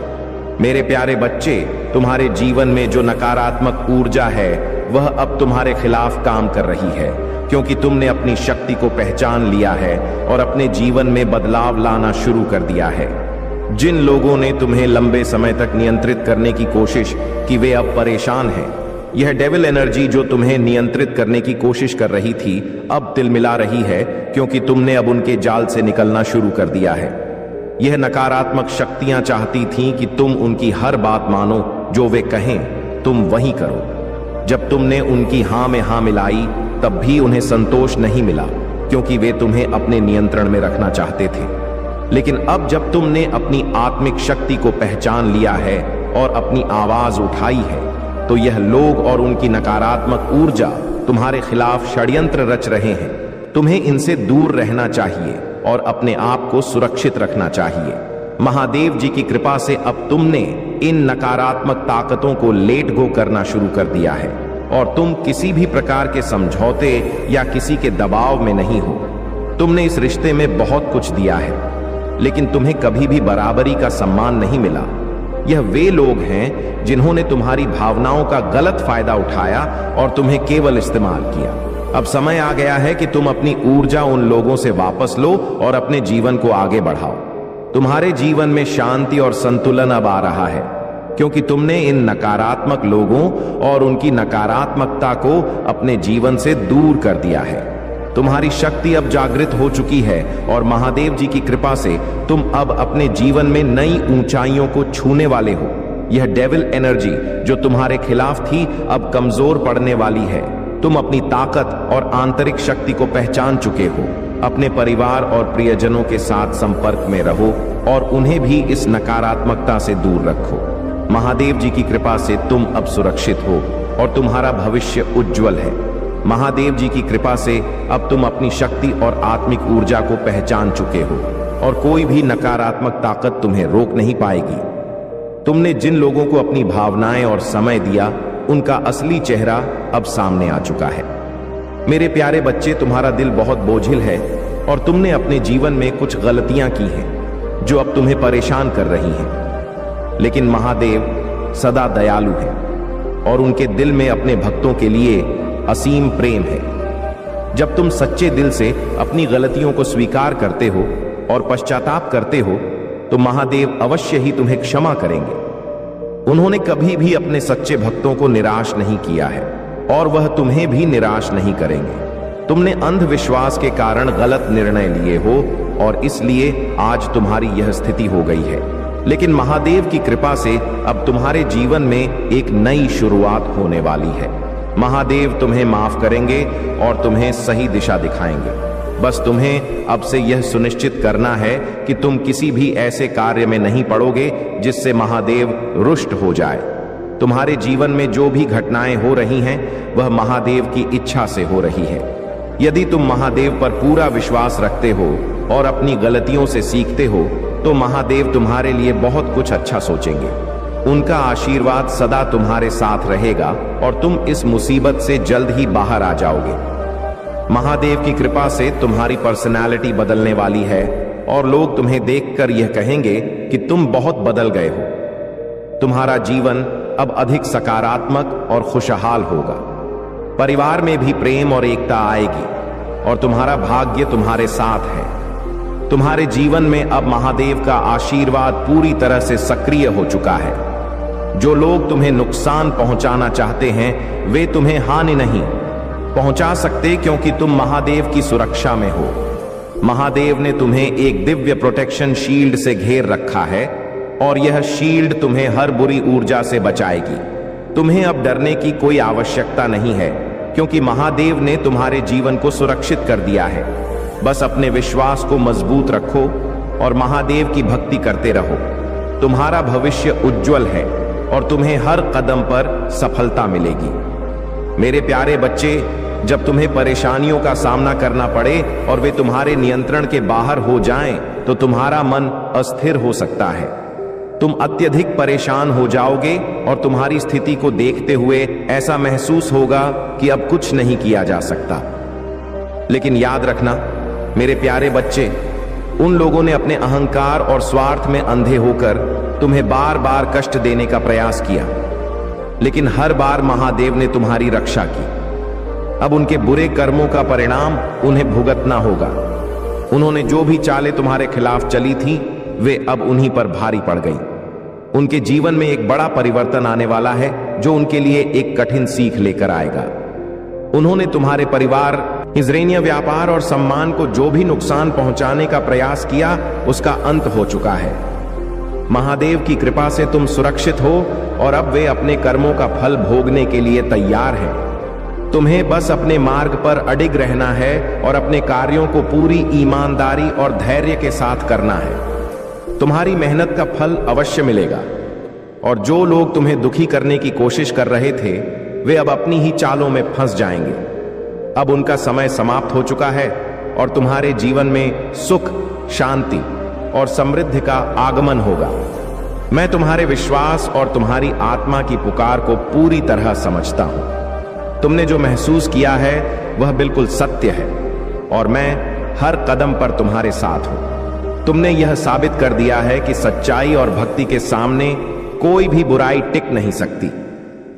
मेरे प्यारे बच्चे, तुम्हारे जीवन में जो नकारात्मक ऊर्जा है वह अब तुम्हारे खिलाफ काम कर रही है, क्योंकि तुमने अपनी शक्ति को पहचान लिया है और अपने जीवन में बदलाव लाना शुरू कर दिया है। जिन लोगों ने तुम्हें लंबे समय तक नियंत्रित करने की कोशिश की, वे अब परेशान हैं। यह डेविल एनर्जी जो तुम्हें नियंत्रित करने की कोशिश कर रही थी, अब तिलमिला रही है, क्योंकि तुमने अब उनके जाल से निकलना शुरू कर दिया है। यह नकारात्मक शक्तियां चाहती थीं कि तुम उनकी हर बात मानो, जो वे कहें तुम वही करो। जब तुमने उनकी हां में हां मिलाई, तब भी उन्हें संतोष नहीं मिला, क्योंकि वे तुम्हें अपने नियंत्रण में रखना चाहते थे। लेकिन अब जब तुमने अपनी आत्मिक शक्ति को पहचान लिया है और अपनी आवाज उठाई है, तो यह लोग और उनकी नकारात्मक ऊर्जा तुम्हारे खिलाफ षड्यंत्र रच रहे हैं। तुम्हें इनसे दूर रहना चाहिए और अपने आप को सुरक्षित रखना चाहिए। महादेव जी की कृपा से अब तुमने इन नकारात्मक ताकतों को लेट गो करना शुरू कर दिया है और तुम किसी भी प्रकार के समझौते या किसी के दबाव में नहीं हो। तुमने इस रिश्ते में बहुत कुछ दिया है, लेकिन तुम्हें कभी भी बराबरी का सम्मान नहीं मिला। यह वे लोग हैं जिन्होंने तुम्हारी भावनाओं का गलत फायदा उठाया और तुम्हें केवल इस्तेमाल किया। अब समय आ गया है कि तुम अपनी ऊर्जा उन लोगों से वापस लो और अपने जीवन को आगे बढ़ाओ। तुम्हारे जीवन में शांति और संतुलन अब आ रहा है, क्योंकि तुमने इन नकारात्मक लोगों और उनकी नकारात्मकता को अपने जीवन से दूर कर दिया है। तुम्हारी शक्ति अब जागृत हो चुकी है और महादेव जी की कृपा से तुम अब अपने जीवन में नई ऊंचाइयों को छूने वाले हो। यह डेविल एनर्जी जो तुम्हारे खिलाफ थी, अब कमजोर पड़ने वाली है। तुम अपनी ताकत और आंतरिक शक्ति को पहचान चुके हो। अपने परिवार और प्रियजनों के साथ संपर्क में रहो और उन्हें भी इस नकारात्मकता से दूर रखो। महादेव जी की कृपा से तुम अब सुरक्षित हो और तुम्हारा भविष्य उज्जवल है। महादेव जी की कृपा से अब तुम अपनी शक्ति और आत्मिक ऊर्जा को पहचान चुके हो और कोई भी नकारात्मक ताकत तुम्हें रोक नहीं पाएगी। तुमने जिन लोगों को अपनी भावनाएं और समय दिया, उनका असली चेहरा अब सामने आ चुका है। मेरे प्यारे बच्चे, तुम्हारा दिल बहुत बोझिल है और तुमने अपने जीवन में कुछ गलतियां की हैं जो अब तुम्हें परेशान कर रही हैं। लेकिन महादेव सदा दयालु है और उनके दिल में अपने भक्तों के लिए असीम प्रेम है। जब तुम सच्चे दिल से अपनी गलतियों को स्वीकार करते हो और पश्चाताप करते हो, तो महादेव अवश्य ही तुम्हें क्षमा करेंगे। उन्होंने कभी भी अपने सच्चे भक्तों को निराश नहीं किया है और वह तुम्हें भी निराश नहीं करेंगे। तुमने अंधविश्वास के कारण गलत निर्णय लिए हो और इसलिए आज तुम्हारी यह स्थिति हो गई है। लेकिन महादेव की कृपा से अब तुम्हारे जीवन में एक नई शुरुआत होने वाली है। महादेव तुम्हें माफ करेंगे और तुम्हें सही दिशा दिखाएंगे। बस तुम्हें अब से यह सुनिश्चित करना है कि तुम किसी भी ऐसे कार्य में नहीं पड़ोगे जिससे महादेव रुष्ट हो जाए। तुम्हारे जीवन में जो भी घटनाएं हो रही हैं, वह महादेव की इच्छा से हो रही है। यदि तुम महादेव पर पूरा विश्वास रखते हो और अपनी गलतियों से सीखते हो, तो महादेव तुम्हारे लिए बहुत कुछ अच्छा सोचेंगे। उनका आशीर्वाद सदा तुम्हारे साथ रहेगा और तुम इस मुसीबत से जल्द ही बाहर आ जाओगे। महादेव की कृपा से तुम्हारी पर्सनालिटी बदलने वाली है और लोग तुम्हें देखकर यह कहेंगे कि तुम बहुत बदल गए हो। तुम्हारा जीवन अब अधिक सकारात्मक और खुशहाल होगा। परिवार में भी प्रेम और एकता आएगी और तुम्हारा भाग्य तुम्हारे साथ है। तुम्हारे जीवन में अब महादेव का आशीर्वाद पूरी तरह से सक्रिय हो चुका है। जो लोग तुम्हें नुकसान पहुंचाना चाहते हैं वे तुम्हें हानि नहीं पहुंचा सकते, क्योंकि तुम महादेव की सुरक्षा में हो। महादेव ने तुम्हें एक दिव्य प्रोटेक्शन शील्ड से घेर रखा है और यह शील्ड तुम्हें हर बुरी ऊर्जा से बचाएगी। तुम्हें अब डरने की कोई आवश्यकता नहीं है, क्योंकि महादेव ने तुम्हारे जीवन को सुरक्षित कर दिया है। बस अपने विश्वास को मजबूत रखो और महादेव की भक्ति करते रहो। तुम्हारा भविष्य उज्जवल है और तुम्हें हर कदम पर सफलता मिलेगी। मेरे प्यारे बच्चे, जब तुम्हें परेशानियों का सामना करना पड़े और वे तुम्हारे नियंत्रण के बाहर हो जाएं, तो तुम्हारा मन अस्थिर हो सकता है। तुम अत्यधिक परेशान हो जाओगे और तुम्हारी स्थिति को देखते हुए ऐसा महसूस होगा कि अब कुछ नहीं किया जा सकता। लेकिन याद रखना मेरे प्यारे बच्चे, उन लोगों ने अपने अहंकार और स्वार्थ में अंधे होकर तुम्हें बार बार कष्ट देने का प्रयास किया, लेकिन हर बार महादेव ने तुम्हारी रक्षा की। अब उनके बुरे कर्मों का परिणाम उन्हें भुगतना होगा। उन्होंने जो भी चालें तुम्हारे खिलाफ चली थी वे अब उन्हीं पर भारी पड़ गई। उनके जीवन में एक बड़ा परिवर्तन आने वाला है जो उनके लिए एक कठिन सीख लेकर आएगा। उन्होंने तुम्हारे परिवार, इजराइलिया व्यापार और सम्मान को जो भी नुकसान पहुंचाने का प्रयास किया उसका अंत हो चुका है। महादेव की कृपा से तुम सुरक्षित हो और अब वे अपने कर्मों का फल भोगने के लिए तैयार हैं। तुम्हें बस अपने मार्ग पर अडिग रहना है और अपने कार्यों को पूरी ईमानदारी और धैर्य के साथ करना है। तुम्हारी मेहनत का फल अवश्य मिलेगा और जो लोग तुम्हें दुखी करने की कोशिश कर रहे थे वे अब अपनी ही चालों में फंस जाएंगे। अब उनका समय समाप्त हो चुका है और तुम्हारे जीवन में सुख, शांति और समृद्धि का आगमन होगा। मैं तुम्हारे विश्वास और तुम्हारी आत्मा की पुकार को पूरी तरह समझता हूं। तुमने जो महसूस किया है वह बिल्कुल सत्य है और मैं हर कदम पर तुम्हारे साथ हूं। तुमने यह साबित कर दिया है कि सच्चाई और भक्ति के सामने कोई भी बुराई टिक नहीं सकती।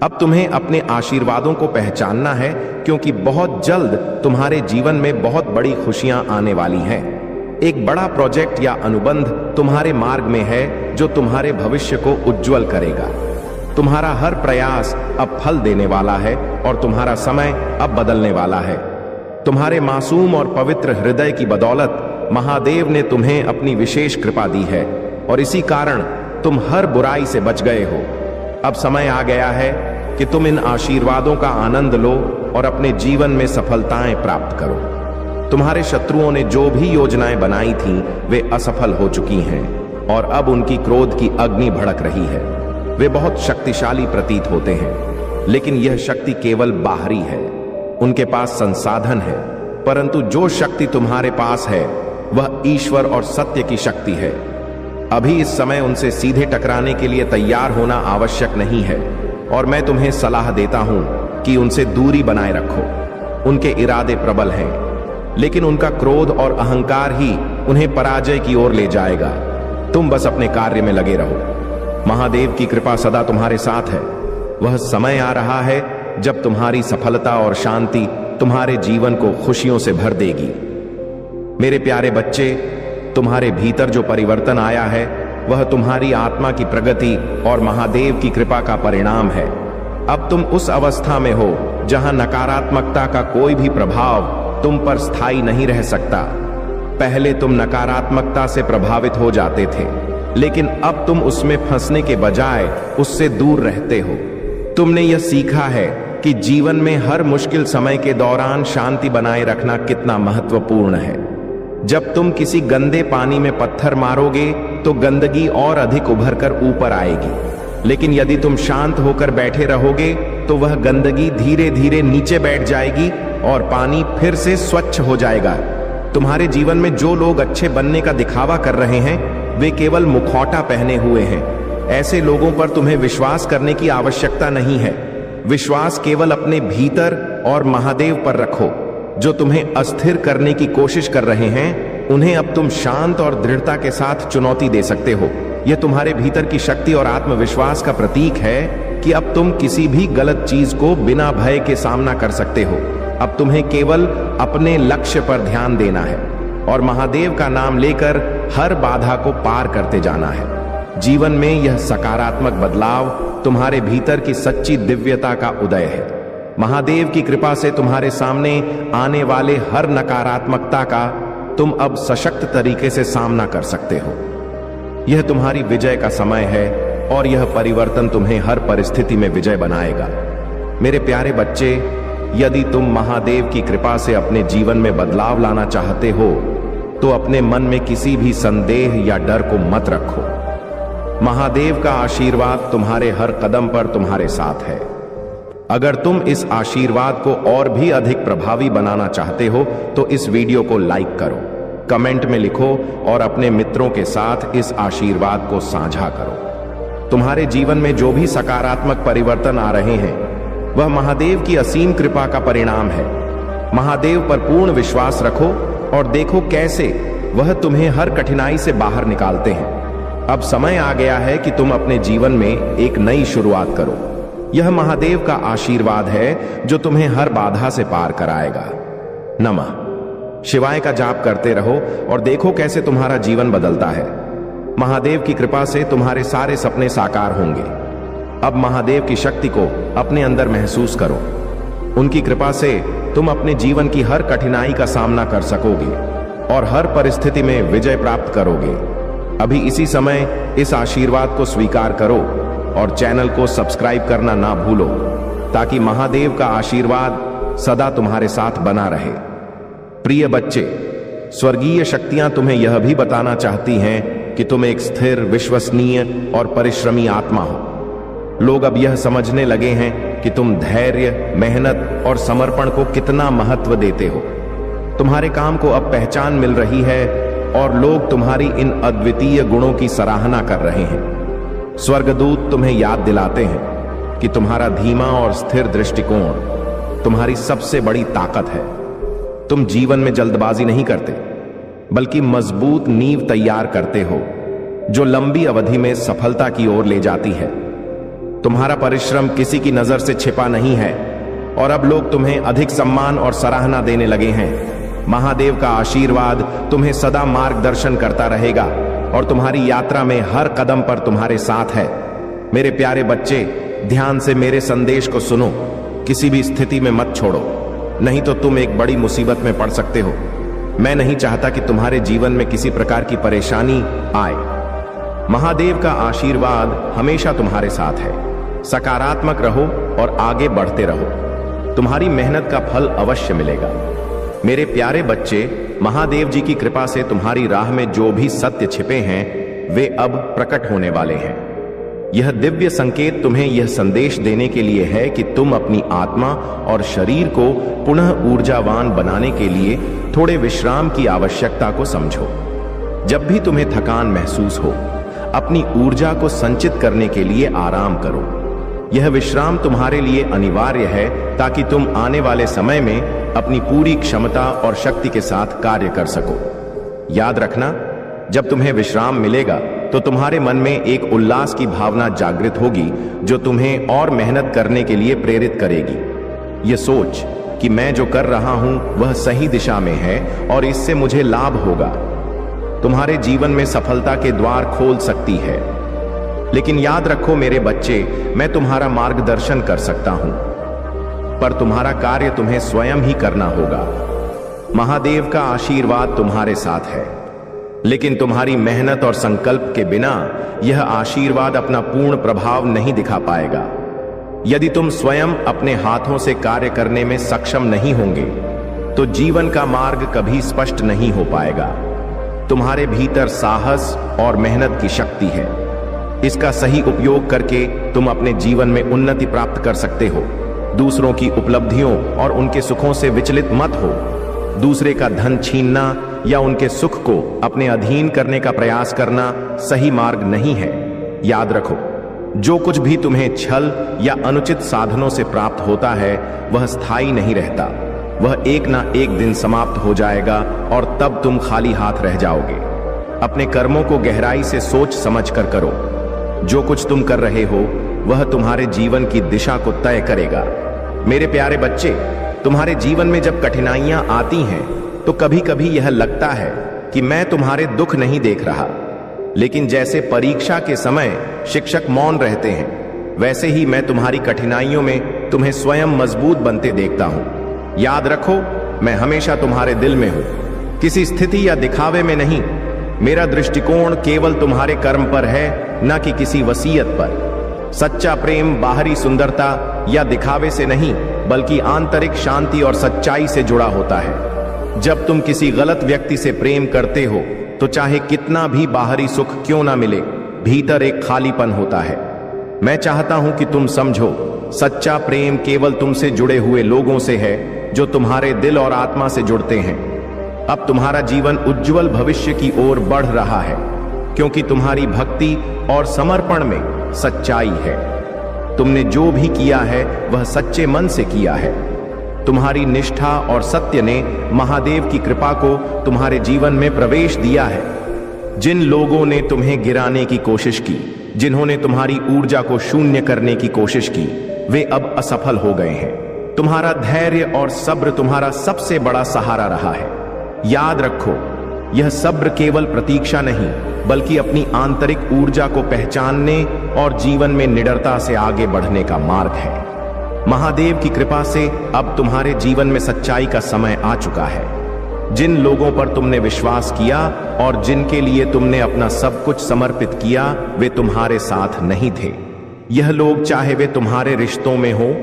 अब तुम्हें अपने आशीर्वादों को पहचानना है, क्योंकि बहुत जल्द तुम्हारे जीवन में बहुत बड़ी खुशियां आने वाली हैं। एक बड़ा प्रोजेक्ट या अनुबंध तुम्हारे मार्ग में है जो तुम्हारे भविष्य को उज्जवल करेगा। तुम्हारा हर प्रयास अब फल देने वाला है और तुम्हारा समय अब बदलने वाला है। तुम्हारे मासूम और पवित्र हृदय की बदौलत महादेव ने तुम्हें अपनी विशेष कृपा दी है और इसी कारण तुम हर बुराई से बच गए हो। अब समय आ गया है कि तुम इन आशीर्वादों का आनंद लो और अपने जीवन में सफलताएं प्राप्त करो। तुम्हारे शत्रुओं ने जो भी योजनाएं बनाई थीं वे असफल हो चुकी हैं और अब उनकी क्रोध की अग्नि भड़क रही है। वे बहुत शक्तिशाली प्रतीत होते हैं, लेकिन यह शक्ति केवल बाहरी है। उनके पास संसाधन है, परंतु जो शक्ति तुम्हारे पास है वह ईश्वर और सत्य की शक्ति है। अभी इस समय उनसे सीधे टकराने के लिए तैयार होना आवश्यक नहीं है और मैं तुम्हें सलाह देता हूं कि उनसे दूरी बनाए रखो। उनके इरादे प्रबल हैं, लेकिन उनका क्रोध और अहंकार ही उन्हें पराजय की ओर ले जाएगा। तुम बस अपने कार्य में लगे रहो। महादेव की कृपा सदा तुम्हारे साथ है। वह समय आ रहा है जब तुम्हारी सफलता और शांति तुम्हारे जीवन को खुशियों से भर देगी। मेरे प्यारे बच्चे, तुम्हारे भीतर जो परिवर्तन आया है वह तुम्हारी आत्मा की प्रगति और महादेव की कृपा का परिणाम है। अब तुम उस अवस्था में हो जहां नकारात्मकता का कोई भी प्रभाव तुम पर स्थायी नहीं रह सकता। पहले तुम नकारात्मकता से प्रभावित हो जाते थे, लेकिन अब तुम उसमें फंसने के बजाय उससे दूर रहते हो। तुमने यह सीखा है कि जीवन में हर मुश्किल समय के दौरान शांति बनाए रखना कितना महत्वपूर्ण है। जब तुम किसी गंदे पानी में पत्थर मारोगे तो गंदगी और अधिक उभर कर ऊपर आएगी, लेकिन यदि तुम शांत होकर बैठे रहोगे तो वह गंदगी धीरे धीरे नीचे बैठ जाएगी और पानी फिर से स्वच्छ हो जाएगा। तुम्हारे जीवन में जो लोग अच्छे बनने का दिखावा कर रहे हैं वे केवल मुखौटा पहने हुए हैं। ऐसे लोगों पर तुम्हें विश्वास करने की आवश्यकता नहीं है। विश्वास केवल अपने भीतर और महादेव पर रखो। जो तुम्हें अस्थिर करने की कोशिश कर रहे हैं उन्हें अब तुम शांत और दृढ़ता के साथ चुनौती दे सकते हो। यह तुम्हारे भीतर की शक्ति और आत्मविश्वास का प्रतीक है कि अब तुम किसी भी गलत चीज को बिना भय के सामना कर सकते हो। अब तुम्हें केवल अपने लक्ष्य पर ध्यान देना है और महादेव का नाम लेकर हर बाधा को पार करते जाना है। जीवन में यह सकारात्मक बदलाव तुम्हारे भीतर की सच्ची दिव्यता का उदय है। महादेव की कृपा से तुम्हारे सामने आने वाले हर नकारात्मकता का तुम अब सशक्त तरीके से सामना कर सकते हो। यह तुम्हारी विजय का समय है और यह परिवर्तन तुम्हें हर परिस्थिति में विजय बनाएगा। मेरे प्यारे बच्चे, यदि तुम महादेव की कृपा से अपने जीवन में बदलाव लाना चाहते हो तो अपने मन में किसी भी संदेह या डर को मत रखो। महादेव का आशीर्वाद तुम्हारे हर कदम पर तुम्हारे साथ है। अगर तुम इस आशीर्वाद को और भी अधिक प्रभावी बनाना चाहते हो तो इस वीडियो को लाइक करो, कमेंट में लिखो और अपने मित्रों के साथ इस आशीर्वाद को साझा करो। तुम्हारे जीवन में जो भी सकारात्मक परिवर्तन आ रहे हैं वह महादेव की असीम कृपा का परिणाम है। महादेव पर पूर्ण विश्वास रखो और देखो कैसे वह तुम्हें हर कठिनाई से बाहर निकालते हैं। अब समय आ गया है कि तुम अपने जीवन में एक नई शुरुआत करो। यह महादेव का आशीर्वाद है जो तुम्हें हर बाधा से पार कराएगा। नमः शिवाय का जाप करते रहो और देखो कैसे तुम्हारा जीवन बदलता है। महादेव की कृपा से तुम्हारे सारे सपने साकार होंगे। अब महादेव की शक्ति को अपने अंदर महसूस करो। उनकी कृपा से तुम अपने जीवन की हर कठिनाई का सामना कर सकोगे और हर परिस्थिति में विजय प्राप्त करोगे। अभी इसी समय इस आशीर्वाद को स्वीकार करो और चैनल को सब्सक्राइब करना ना भूलो ताकि महादेव का आशीर्वाद सदा तुम्हारे साथ बना रहे। प्रिय बच्चे, स्वर्गीय शक्तियां तुम्हें यह भी बताना चाहती हैं कि तुम एक स्थिर, विश्वसनीय और परिश्रमी आत्मा हो। लोग अब यह समझने लगे हैं कि तुम धैर्य, मेहनत और समर्पण को कितना महत्व देते हो। तुम्हारे काम को अब पहचान मिल रही है और लोग तुम्हारी इन अद्वितीय गुणों की सराहना कर रहे हैं। स्वर्गदूत तुम्हें याद दिलाते हैं कि तुम्हारा धीमा और स्थिर दृष्टिकोण तुम्हारी सबसे बड़ी ताकत है। तुम जीवन में जल्दबाजी नहीं करते बल्कि मजबूत नींव तैयार करते हो जो लंबी अवधि में सफलता की ओर ले जाती है। तुम्हारा परिश्रम किसी की नजर से छिपा नहीं है और अब लोग तुम्हें अधिक सम्मान और सराहना देने लगे हैं। महादेव का आशीर्वाद तुम्हें सदा मार्गदर्शन करता रहेगा और तुम्हारी यात्रा में हर कदम पर तुम्हारे साथ है। मेरे प्यारे बच्चे, ध्यान से मेरे संदेश को सुनो। किसी भी स्थिति में मत छोड़ो, नहीं तो तुम एक बड़ी मुसीबत में पड़ सकते हो। मैं नहीं चाहता कि तुम्हारे जीवन में किसी प्रकार की परेशानी आए। महादेव का आशीर्वाद हमेशा तुम्हारे साथ है। सकारात्मक रहो और आगे बढ़ते रहो। तुम्हारी मेहनत का फल अवश्य मिलेगा। मेरे प्यारे बच्चे, महादेव जी की कृपा से तुम्हारी राह में जो भी सत्य छिपे हैं वे अब प्रकट होने वाले हैं। यह दिव्य संकेत तुम्हें यह संदेश देने के लिए है कि तुम अपनी आत्मा और शरीर को पुनः ऊर्जावान बनाने के लिए थोड़े विश्राम की आवश्यकता को समझो। जब भी तुम्हें थकान महसूस हो, अपनी ऊर्जा को संचित करने के लिए आराम करो। यह विश्राम तुम्हारे लिए अनिवार्य है ताकि तुम आने वाले समय में अपनी पूरी क्षमता और शक्ति के साथ कार्य कर सको। याद रखना, जब तुम्हें विश्राम मिलेगा तो तुम्हारे मन में एक उल्लास की भावना जागृत होगी जो तुम्हें और मेहनत करने के लिए प्रेरित करेगी। यह सोच कि मैं जो कर रहा हूं वह सही दिशा में है और इससे मुझे लाभ होगा, तुम्हारे जीवन में सफलता के द्वार खोल सकती है। लेकिन याद रखो मेरे बच्चे, मैं तुम्हारा मार्गदर्शन कर सकता हूं पर तुम्हारा कार्य तुम्हें स्वयं ही करना होगा। महादेव का आशीर्वाद तुम्हारे साथ है, लेकिन तुम्हारी मेहनत और संकल्प के बिना यह आशीर्वाद अपना पूर्ण प्रभाव नहीं दिखा पाएगा। यदि तुम स्वयं अपने हाथों से कार्य करने में सक्षम नहीं होंगे तो जीवन का मार्ग कभी स्पष्ट नहीं हो पाएगा। तुम्हारे भीतर साहस और मेहनत की शक्ति है। इसका सही उपयोग करके तुम अपने जीवन में उन्नति प्राप्त कर सकते हो। दूसरों की उपलब्धियों और उनके सुखों से विचलित मत हो। दूसरे का धन छीनना या उनके सुख को अपने अधीन करने का प्रयास करना सही मार्ग नहीं है। याद रखो, जो कुछ भी तुम्हें छल या अनुचित साधनों से प्राप्त होता है वह स्थायी नहीं रहता। वह एक ना एक दिन समाप्त हो जाएगा और तब तुम खाली हाथ रह जाओगे। अपने कर्मों को गहराई से सोच समझ कर करो। जो कुछ तुम कर रहे हो वह तुम्हारे जीवन की दिशा को तय करेगा। मेरे प्यारे बच्चे, तुम्हारे जीवन में जब कठिनाइयां आती हैं तो कभी कभी यह लगता है कि मैं तुम्हारे दुख नहीं देख रहा, लेकिन जैसे परीक्षा के समय शिक्षक मौन रहते हैं, वैसे ही मैं तुम्हारी कठिनाइयों में तुम्हें स्वयं मजबूत बनते देखता हूं। याद रखो, मैं हमेशा तुम्हारे दिल में हूं, किसी स्थिति या दिखावे में नहीं। मेरा दृष्टिकोण केवल तुम्हारे कर्म पर है, न कि किसी वसीयत पर। सच्चा प्रेम बाहरी सुंदरता या दिखावे से नहीं, बल्कि आंतरिक शांति और सच्चाई से जुड़ा होता है। जब तुम किसी गलत व्यक्ति से प्रेम करते हो तो चाहे कितना भी बाहरी सुख क्यों ना मिले, भीतर एक खालीपन होता है। मैं चाहता हूं कि तुम समझो, सच्चा प्रेम केवल तुमसे जुड़े हुए लोगों से है जो तुम्हारे दिल और आत्मा से जुड़ते हैं। अब तुम्हारा जीवन उज्जवल भविष्य की ओर बढ़ रहा है, क्योंकि तुम्हारी भक्ति और समर्पण में सच्चाई है। तुमने जो भी किया है वह सच्चे मन से किया है। तुम्हारी निष्ठा और सत्य ने महादेव की कृपा को तुम्हारे जीवन में प्रवेश दिया है। जिन लोगों ने तुम्हें गिराने की कोशिश की, जिन्होंने तुम्हारी ऊर्जा को शून्य करने की कोशिश की, वे अब असफल हो गए हैं। तुम्हारा धैर्य और सब्र तुम्हारा सबसे बड़ा सहारा रहा है। याद रखो, यह सब्र केवल प्रतीक्षा नहीं, बल्कि अपनी आंतरिक ऊर्जा को पहचानने और जीवन में निडरता से आगे बढ़ने का मार्ग है। महादेव की कृपा से अब तुम्हारे जीवन में सच्चाई का समय आ चुका है। जिन लोगों पर तुमने विश्वास किया और जिनके लिए तुमने अपना सब कुछ समर्पित किया, वे तुम्हारे साथ नहीं थे। यह लोग, चाहे वे तुम्हारे रिश्तों में हो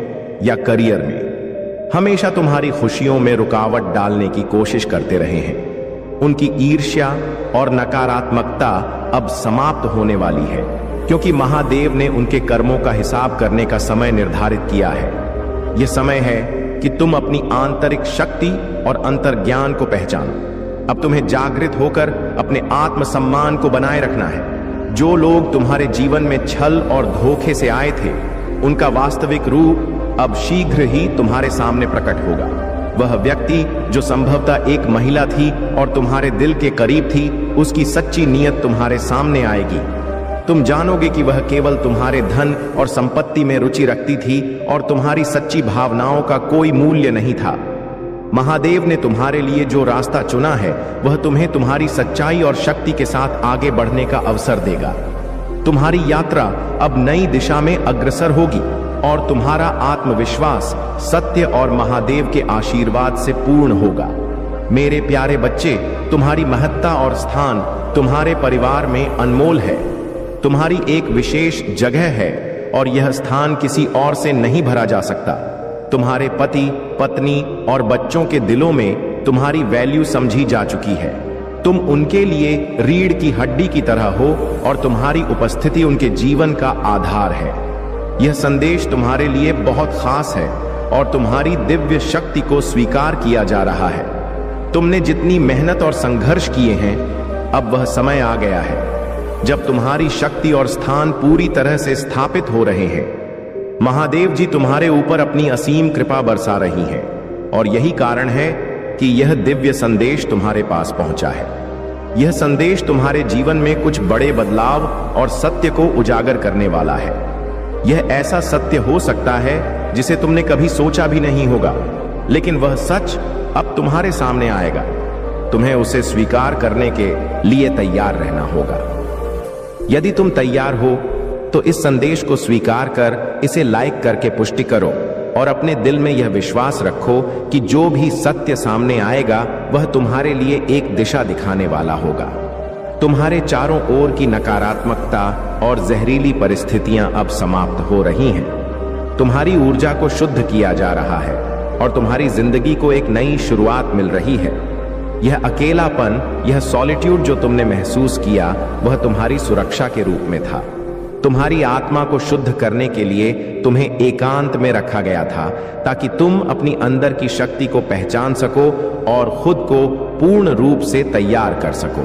या करियर में, हमेशा तुम्हारी खुशियों में रुकावट डालने की कोशिश करते रहे हैं। उनकी ईर्ष्या और नकारात्मकता अब समाप्त होने वाली है, क्योंकि महादेव ने उनके कर्मों का हिसाब करने का समय निर्धारित किया है। यह समय है कि तुम अपनी आंतरिक शक्ति और अंतर्ज्ञान को पहचानो। अब तुम्हें जागृत होकर अपने आत्मसम्मान को बनाए रखना है। जो लोग तुम्हारे जीवन में छल और धोखे से आए थे, उनका वास्तविक रूप अब शीघ्र ही तुम्हारे सामने प्रकट होगा। वह व्यक्ति जो संभवतः एक महिला थी और तुम्हारे दिल के करीब थी, उसकी सच्ची नीयत तुम्हारे सामने आएगी। तुम जानोगे कि वह केवल तुम्हारे धन और संपत्ति में रुचि रखती थी और तुम्हारी सच्ची भावनाओं का कोई मूल्य नहीं था। महादेव ने तुम्हारे लिए जो रास्ता चुना है, वह तुम्हें तुम्हारी सच्चाई और शक्ति के साथ आगे बढ़ने का अवसर देगा। तुम्हारी यात्रा अब नई दिशा में अग्रसर होगी और तुम्हारा आत्मविश्वास सत्य और महादेव के आशीर्वाद से पूर्ण होगा। मेरे प्यारे बच्चे, तुम्हारी महत्ता और स्थान तुम्हारे परिवार में अनमोल है। तुम्हारी एक विशेष जगह है और यह स्थान किसी और से नहीं भरा जा सकता। तुम्हारे पति, पत्नी और बच्चों के दिलों में तुम्हारी वैल्यू समझी जा चुकी है। तुम उनके लिए रीढ़ की हड्डी की तरह हो और तुम्हारी उपस्थिति उनके जीवन का आधार है। यह संदेश तुम्हारे लिए बहुत खास है और तुम्हारी दिव्य शक्ति को स्वीकार किया जा रहा है। तुमने जितनी मेहनत और संघर्ष किए हैं, अब वह समय आ गया है जब तुम्हारी शक्ति और स्थान पूरी तरह से स्थापित हो रहे हैं। महादेव जी तुम्हारे ऊपर अपनी असीम कृपा बरसा रही हैं और यही कारण है कि यह दिव्य संदेश तुम्हारे पास पहुंचा है। यह संदेश तुम्हारे जीवन में कुछ बड़े बदलाव और सत्य को उजागर करने वाला है। यह ऐसा सत्य हो सकता है जिसे तुमने कभी सोचा भी नहीं होगा, लेकिन वह सच अब तुम्हारे सामने आएगा। तुम्हें उसे स्वीकार करने के लिए तैयार रहना होगा। यदि तुम तैयार हो तो इस संदेश को स्वीकार कर इसे लाइक करके पुष्टि करो और अपने दिल में यह विश्वास रखो कि जो भी सत्य सामने आएगा वह तुम्हारे लिए एक दिशा दिखाने वाला होगा। तुम्हारे चारों ओर की नकारात्मकता और जहरीली परिस्थितियां अब समाप्त हो रही हैं। तुम्हारी ऊर्जा को शुद्ध किया जा रहा है और तुम्हारी जिंदगी को एक नई शुरुआत मिल रही है। यह अकेलापन, यह सॉलिट्यूड जो तुमने महसूस किया, वह तुम्हारी सुरक्षा के रूप में था। तुम्हारी आत्मा को शुद्ध करने के लिए तुम्हें एकांत में रखा गया था, ताकि तुम अपनी अंदर की शक्ति को पहचान सको और खुद को पूर्ण रूप से तैयार कर सको।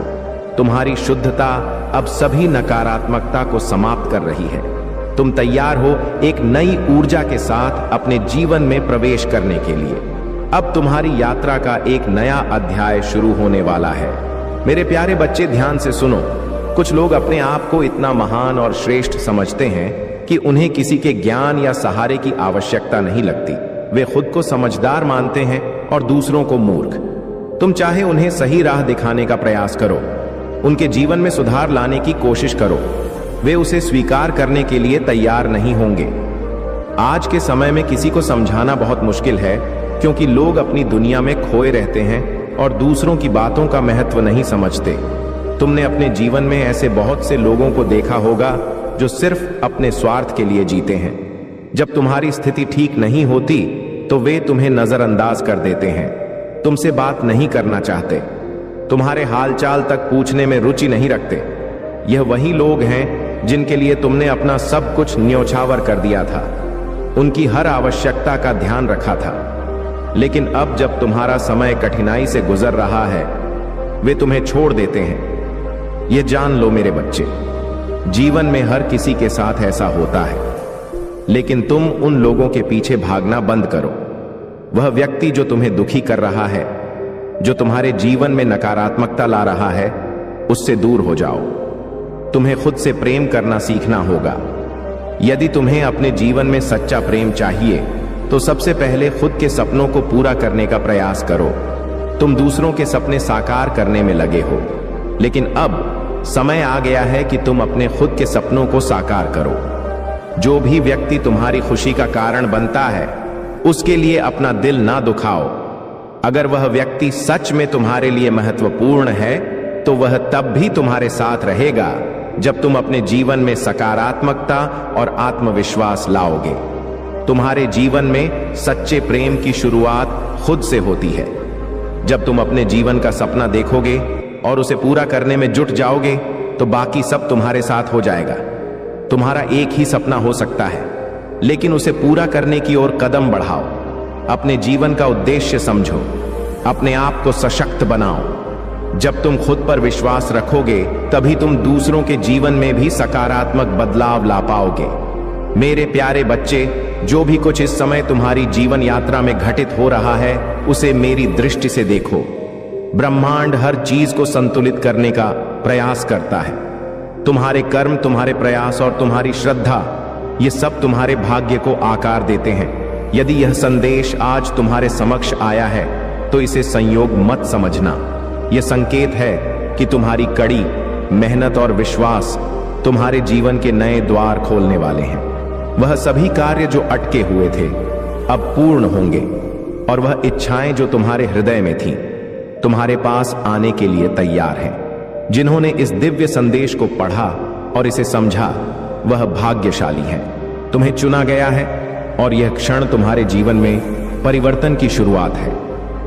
तुम्हारी शुद्धता अब सभी नकारात्मकता को समाप्त कर रही है। तुम तैयार हो एक नई ऊर्जा के साथ अपने जीवन में प्रवेश करने के लिए। अब तुम्हारी यात्रा का एक नया अध्याय शुरू होने वाला है। मेरे प्यारे बच्चे, ध्यान से सुनो। कुछ लोग अपने आप को इतना महान और श्रेष्ठ समझते हैं कि उन्हें किसी के ज्ञान या सहारे की आवश्यकता नहीं लगती। वे खुद को समझदार मानते हैं और दूसरों को मूर्ख। तुम चाहे उन्हें सही राह दिखाने का प्रयास करो, उनके जीवन में सुधार लाने की कोशिश करो, वे उसे स्वीकार करने के लिए तैयार नहीं होंगे। आज के समय में किसी को समझाना बहुत मुश्किल है, क्योंकि लोग अपनी दुनिया में खोए रहते हैं और दूसरों की बातों का महत्व नहीं समझते। तुमने अपने जीवन में ऐसे बहुत से लोगों को देखा होगा जो सिर्फ अपने स्वार्थ के लिए जीते हैं। जब तुम्हारी स्थिति ठीक नहीं होती तो वे तुम्हें नजरअंदाज कर देते हैं, तुमसे बात नहीं करना चाहते, तुम्हारे हालचाल तक पूछने में रुचि नहीं रखते। यह वही लोग हैं जिनके लिए तुमने अपना सब कुछ न्योछावर कर दिया था, उनकी हर आवश्यकता का ध्यान रखा था। लेकिन अब जब तुम्हारा समय कठिनाई से गुजर रहा है, वे तुम्हें छोड़ देते हैं। ये जान लो मेरे बच्चे, जीवन में हर किसी के साथ ऐसा होता है, लेकिन तुम उन लोगों के पीछे भागना बंद करो। वह व्यक्ति जो तुम्हें दुखी कर रहा है, जो तुम्हारे जीवन में नकारात्मकता ला रहा है, उससे दूर हो जाओ। तुम्हें खुद से प्रेम करना सीखना होगा। यदि तुम्हें अपने जीवन में सच्चा प्रेम चाहिए तो सबसे पहले खुद के सपनों को पूरा करने का प्रयास करो। तुम दूसरों के सपने साकार करने में लगे हो, लेकिन अब समय आ गया है कि तुम अपने खुद के सपनों को साकार करो। जो भी व्यक्ति तुम्हारी खुशी का कारण बनता है, उसके लिए अपना दिल ना दुखाओ। अगर वह व्यक्ति सच में तुम्हारे लिए महत्वपूर्ण है तो वह तब भी तुम्हारे साथ रहेगा जब तुम अपने जीवन में सकारात्मकता और आत्मविश्वास लाओगे। तुम्हारे जीवन में सच्चे प्रेम की शुरुआत खुद से होती है। जब तुम अपने जीवन का सपना देखोगे और उसे पूरा करने में जुट जाओगे तो बाकी सब तुम्हारे साथ हो जाएगा। तुम्हारा एक ही सपना हो सकता है, लेकिन उसे पूरा करने की ओर कदम बढ़ाओ। अपने जीवन का उद्देश्य समझो, अपने आप को सशक्त बनाओ। जब तुम खुद पर विश्वास रखोगे तभी तुम दूसरों के जीवन में भी सकारात्मक बदलाव ला पाओगे। मेरे प्यारे बच्चे, जो भी कुछ इस समय तुम्हारी जीवन यात्रा में घटित हो रहा है, उसे मेरी दृष्टि से देखो। ब्रह्मांड हर चीज को संतुलित करने का प्रयास करता है। तुम्हारे कर्म, तुम्हारे प्रयास और तुम्हारी श्रद्धा, ये सब तुम्हारे भाग्य को आकार देते हैं। यदि यह संदेश आज तुम्हारे समक्ष आया है तो इसे संयोग मत समझना। यह संकेत है कि तुम्हारी कड़ी मेहनत और विश्वास तुम्हारे जीवन के नए द्वार खोलने वाले हैं। वह सभी कार्य जो अटके हुए थे अब पूर्ण होंगे, और वह इच्छाएं जो तुम्हारे हृदय में थीं तुम्हारे पास आने के लिए तैयार हैं। जिन्होंने इस दिव्य संदेश को पढ़ा और इसे समझा, वह भाग्यशाली हैं। तुम्हें चुना गया है और यह क्षण तुम्हारे जीवन में परिवर्तन की शुरुआत है।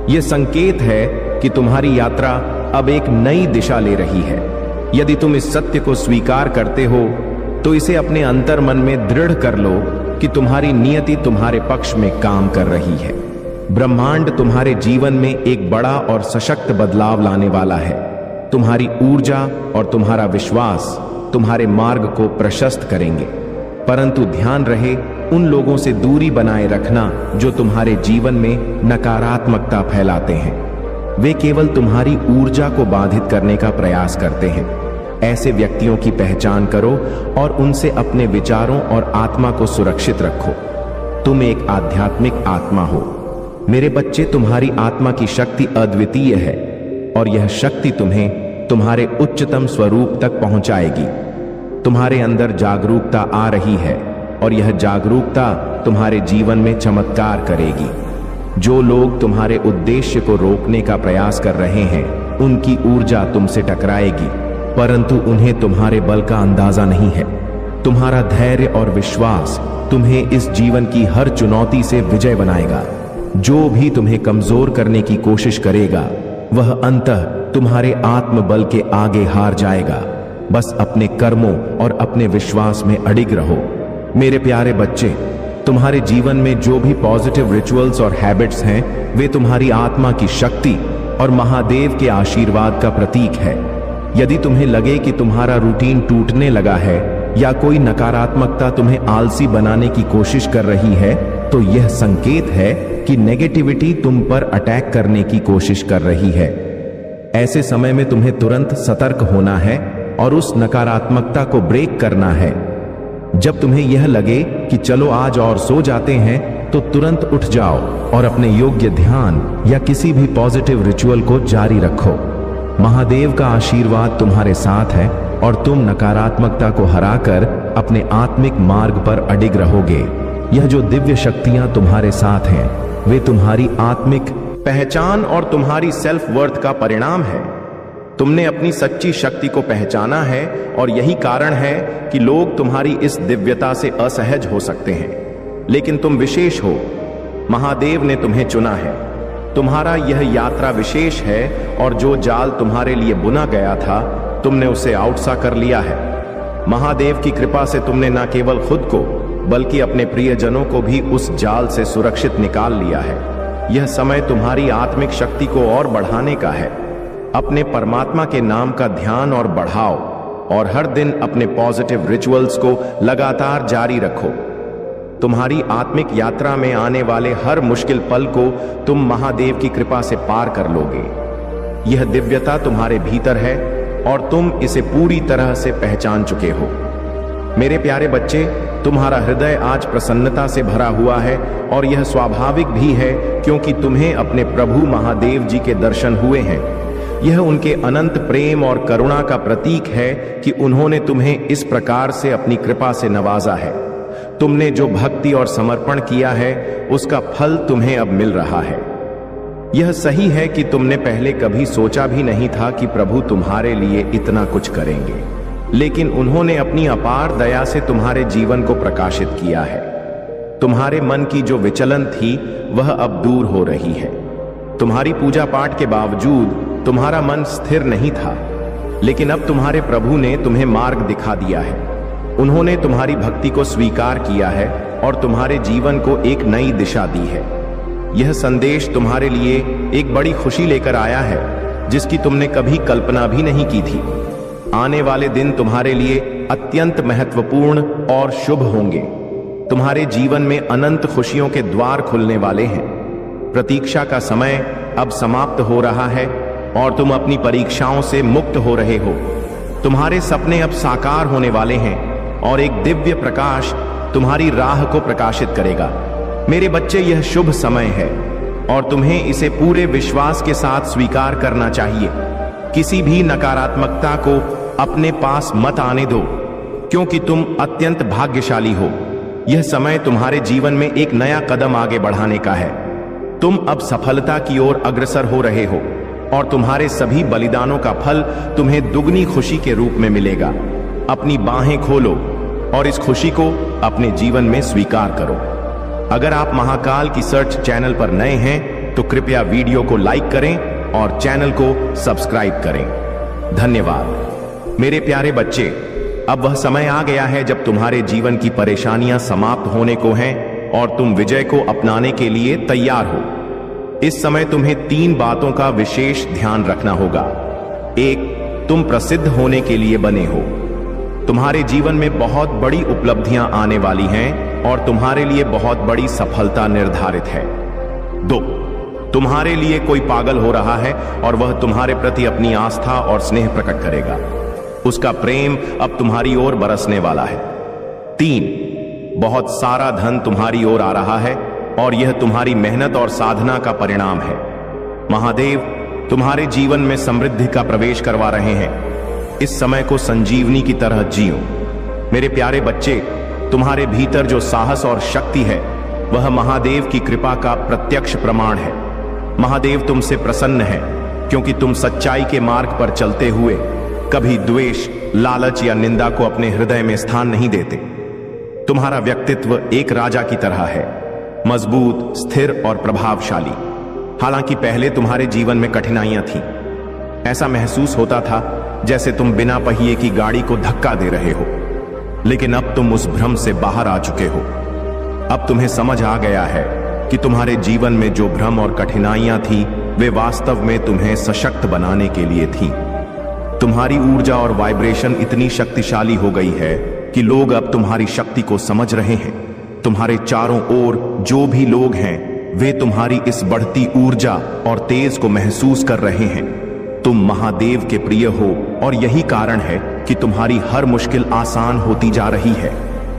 यह संकेत है कि तुम्हारी यात्रा अब एक नई दिशा ले रही है। यदि तुम इस सत्य को स्वीकार करते हो तो इसे अपने अंतर मन में दृढ़ कर लो कि तुम्हारी नियति तुम्हारे पक्ष में काम कर रही है। ब्रह्मांड तुम्हारे जीवन में एक बड़ा और सशक्त बदलाव लाने वाला है। तुम्हारी ऊर्जा और तुम्हारा विश्वास तुम्हारे मार्ग को प्रशस्त करेंगे। परंतु ध्यान रहे, उन लोगों से दूरी बनाए रखना जो तुम्हारे जीवन में नकारात्मकता फैलाते हैं। वे केवल तुम्हारी ऊर्जा को बाधित करने का प्रयास करते हैं। ऐसे व्यक्तियों की पहचान करो और उनसे अपने विचारों और आत्मा को सुरक्षित रखो। तुम एक आध्यात्मिक आत्मा हो। मेरे बच्चे, तुम्हारी आत्मा की शक्ति अद्वितीय है और यह शक्ति तुम्हें तुम्हारे उच्चतम स्वरूप तक पहुंचाएगी। तुम्हारे अंदर जागरूकता आ रही है और यह जागरूकता तुम्हारे जीवन में चमत्कार करेगी। जो लोग तुम्हारे उद्देश्य को रोकने का प्रयास कर रहे हैं, उनकी ऊर्जा तुमसे टकराएगी, परंतु उन्हें तुम्हारे बल का अंदाजा नहीं है। तुम्हारा धैर्य और विश्वास तुम्हें इस जीवन की हर चुनौती से विजय बनाएगा। जो भी तुम्हें कमजोर करने की कोशिश करेगा, वह अंततः तुम्हारे आत्मबल के आगे हार जाएगा। बस अपने कर्मों और अपने विश्वास में अडिग रहो। मेरे प्यारे बच्चे, तुम्हारे जीवन में जो भी पॉजिटिव रिचुअल्स और हैबिट्स हैं, वे तुम्हारी आत्मा की शक्ति और महादेव के आशीर्वाद का प्रतीक है। यदि तुम्हें लगे कि तुम्हारा रूटीन टूटने लगा है या कोई नकारात्मकता तुम्हें आलसी बनाने की कोशिश कर रही है, तो यह संकेत है कि नेगेटिविटी तुम पर अटैक करने की कोशिश कर रही है। ऐसे समय में तुम्हें तुरंत सतर्क होना है और उस नकारात्मकता को ब्रेक करना है। जब तुम्हें यह लगे कि चलो आज और सो जाते हैं, तो तुरंत उठ जाओ और अपने योग्य ध्यान या किसी भी पॉजिटिव रिचुअल को जारी रखो। महादेव का आशीर्वाद तुम्हारे साथ है और तुम नकारात्मकता को हराकर अपने आत्मिक मार्ग पर अडिग रहोगे। यह जो दिव्य शक्तियां तुम्हारे साथ हैं, वे तुम्हारी आत्मिक पहचान और तुम्हारी सेल्फ वर्थ का परिणाम है। तुमने अपनी सच्ची शक्ति को पहचाना है और यही कारण है कि लोग तुम्हारी इस दिव्यता से असहज हो सकते हैं। लेकिन तुम विशेष हो, महादेव ने तुम्हें चुना है। तुम्हारा यह यात्रा विशेष है और जो जाल तुम्हारे लिए बुना गया था, तुमने उसे आउटसा कर लिया है। महादेव की कृपा से तुमने न केवल खुद को बल्कि अपने प्रियजनों को भी उस जाल से सुरक्षित निकाल लिया है। यह समय तुम्हारी आत्मिक शक्ति को और बढ़ाने का है। अपने परमात्मा के नाम का ध्यान और बढ़ाओ और हर दिन अपने पॉजिटिव रिचुअल्स को लगातार जारी रखो। तुम्हारी आत्मिक यात्रा में आने वाले हर मुश्किल पल को तुम महादेव की कृपा से पार कर लोगे। यह दिव्यता तुम्हारे भीतर है और तुम इसे पूरी तरह से पहचान चुके हो। मेरे प्यारे बच्चे, तुम्हारा हृदय आज प्रसन्नता से भरा हुआ है और यह स्वाभाविक भी है, क्योंकि तुम्हें अपने प्रभु महादेव जी के दर्शन हुए हैं। यह उनके अनंत प्रेम और करुणा का प्रतीक है कि उन्होंने तुम्हें इस प्रकार से अपनी कृपा से नवाजा है। तुमने जो भक्ति और समर्पण किया है, उसका फल तुम्हें अब मिल रहा है। यह सही है कि तुमने पहले कभी सोचा भी नहीं था कि प्रभु तुम्हारे लिए इतना कुछ करेंगे, लेकिन उन्होंने अपनी अपार दया से तुम्हारे जीवन को प्रकाशित किया है। तुम्हारे मन की जो विचलन थी, वह अब दूर हो रही है। तुम्हारी पूजा पाठ के बावजूद तुम्हारा मन स्थिर नहीं था, लेकिन अब तुम्हारे प्रभु ने तुम्हें मार्ग दिखा दिया है। उन्होंने तुम्हारी भक्ति को स्वीकार किया है और तुम्हारे जीवन को एक नई दिशा दी है। यह संदेश तुम्हारे लिए एक बड़ी खुशी लेकर आया है, जिसकी तुमने कभी कल्पना भी नहीं की थी। आने वाले दिन तुम्हारे लिए अत्यंत महत्वपूर्ण और शुभ होंगे। तुम्हारे जीवन में अनंत खुशियों के द्वार खुलने वाले हैं। प्रतीक्षा का समय अब समाप्त हो रहा है और तुम अपनी परीक्षाओं से मुक्त हो रहे हो। तुम्हारे सपने अब साकार होने वाले हैं और एक दिव्य प्रकाश तुम्हारी राह को प्रकाशित करेगा। मेरे बच्चे, यह शुभ समय है और तुम्हें इसे पूरे विश्वास के साथ स्वीकार करना चाहिए। किसी भी नकारात्मकता को अपने पास मत आने दो, क्योंकि तुम अत्यंत भाग्यशाली हो। यह समय तुम्हारे जीवन में एक नया कदम आगे बढ़ाने का है। तुम अब सफलता की ओर अग्रसर हो रहे हो और तुम्हारे सभी बलिदानों का फल तुम्हें दुगनी खुशी के रूप में मिलेगा। अपनी बाहें खोलो और इस खुशी को अपने जीवन में स्वीकार करो। अगर आप महाकाल की सर्च चैनल पर नए हैं, तो कृपया वीडियो को लाइक करें और चैनल को सब्सक्राइब करें। धन्यवाद। मेरे प्यारे बच्चे, अब वह समय आ गया है जब तुम्हारे जीवन की परेशानियां समाप्त होने को हैं और तुम विजय को अपनाने के लिए तैयार हो। इस समय तुम्हें 3 बातों का विशेष ध्यान रखना होगा। 1, तुम प्रसिद्ध होने के लिए बने हो। तुम्हारे जीवन में बहुत बड़ी उपलब्धियां आने वाली हैं और तुम्हारे लिए बहुत बड़ी सफलता निर्धारित है। 2, तुम्हारे लिए कोई पागल हो रहा है और वह तुम्हारे प्रति अपनी आस्था और स्नेह प्रकट करेगा। उसका प्रेम अब तुम्हारी ओर बरसने वाला है। 3, बहुत सारा धन तुम्हारी ओर आ रहा है और यह तुम्हारी मेहनत और साधना का परिणाम है। महादेव तुम्हारे जीवन में समृद्धि का प्रवेश करवा रहे हैं। इस समय को संजीवनी की तरह जियो। मेरे प्यारे बच्चे, तुम्हारे भीतर जो साहस और शक्ति है, वह महादेव की कृपा का प्रत्यक्ष प्रमाण है। महादेव तुमसे प्रसन्न है, क्योंकि तुम सच्चाई के मार्ग पर चलते हुए कभी द्वेष, लालच या निंदा को अपने हृदय में स्थान नहीं देते। तुम्हारा व्यक्तित्व एक राजा की तरह है, मजबूत, स्थिर और प्रभावशाली। हालांकि पहले तुम्हारे जीवन में कठिनाइयां थीं। ऐसा महसूस होता था जैसे तुम बिना पहिए की गाड़ी को धक्का दे रहे हो। लेकिन अब तुम उस भ्रम से बाहर आ चुके हो। अब तुम्हें समझ आ गया है कि तुम्हारे जीवन में जो भ्रम और कठिनाइयां थी वे वास्तव में तुम्हें सशक्त बनाने के लिए थी। तुम्हारी ऊर्जा और वाइब्रेशन इतनी शक्तिशाली हो गई है कि लोग अब तुम्हारी शक्ति को समझ रहे हैं। तुम्हारे चारों ओर जो भी लोग हैं वे तुम्हारी इस बढ़ती ऊर्जा और तेज को महसूस कर रहे हैं। तुम महादेव के प्रिय हो और यही कारण है कि तुम्हारी हर मुश्किल आसान होती जा रही है।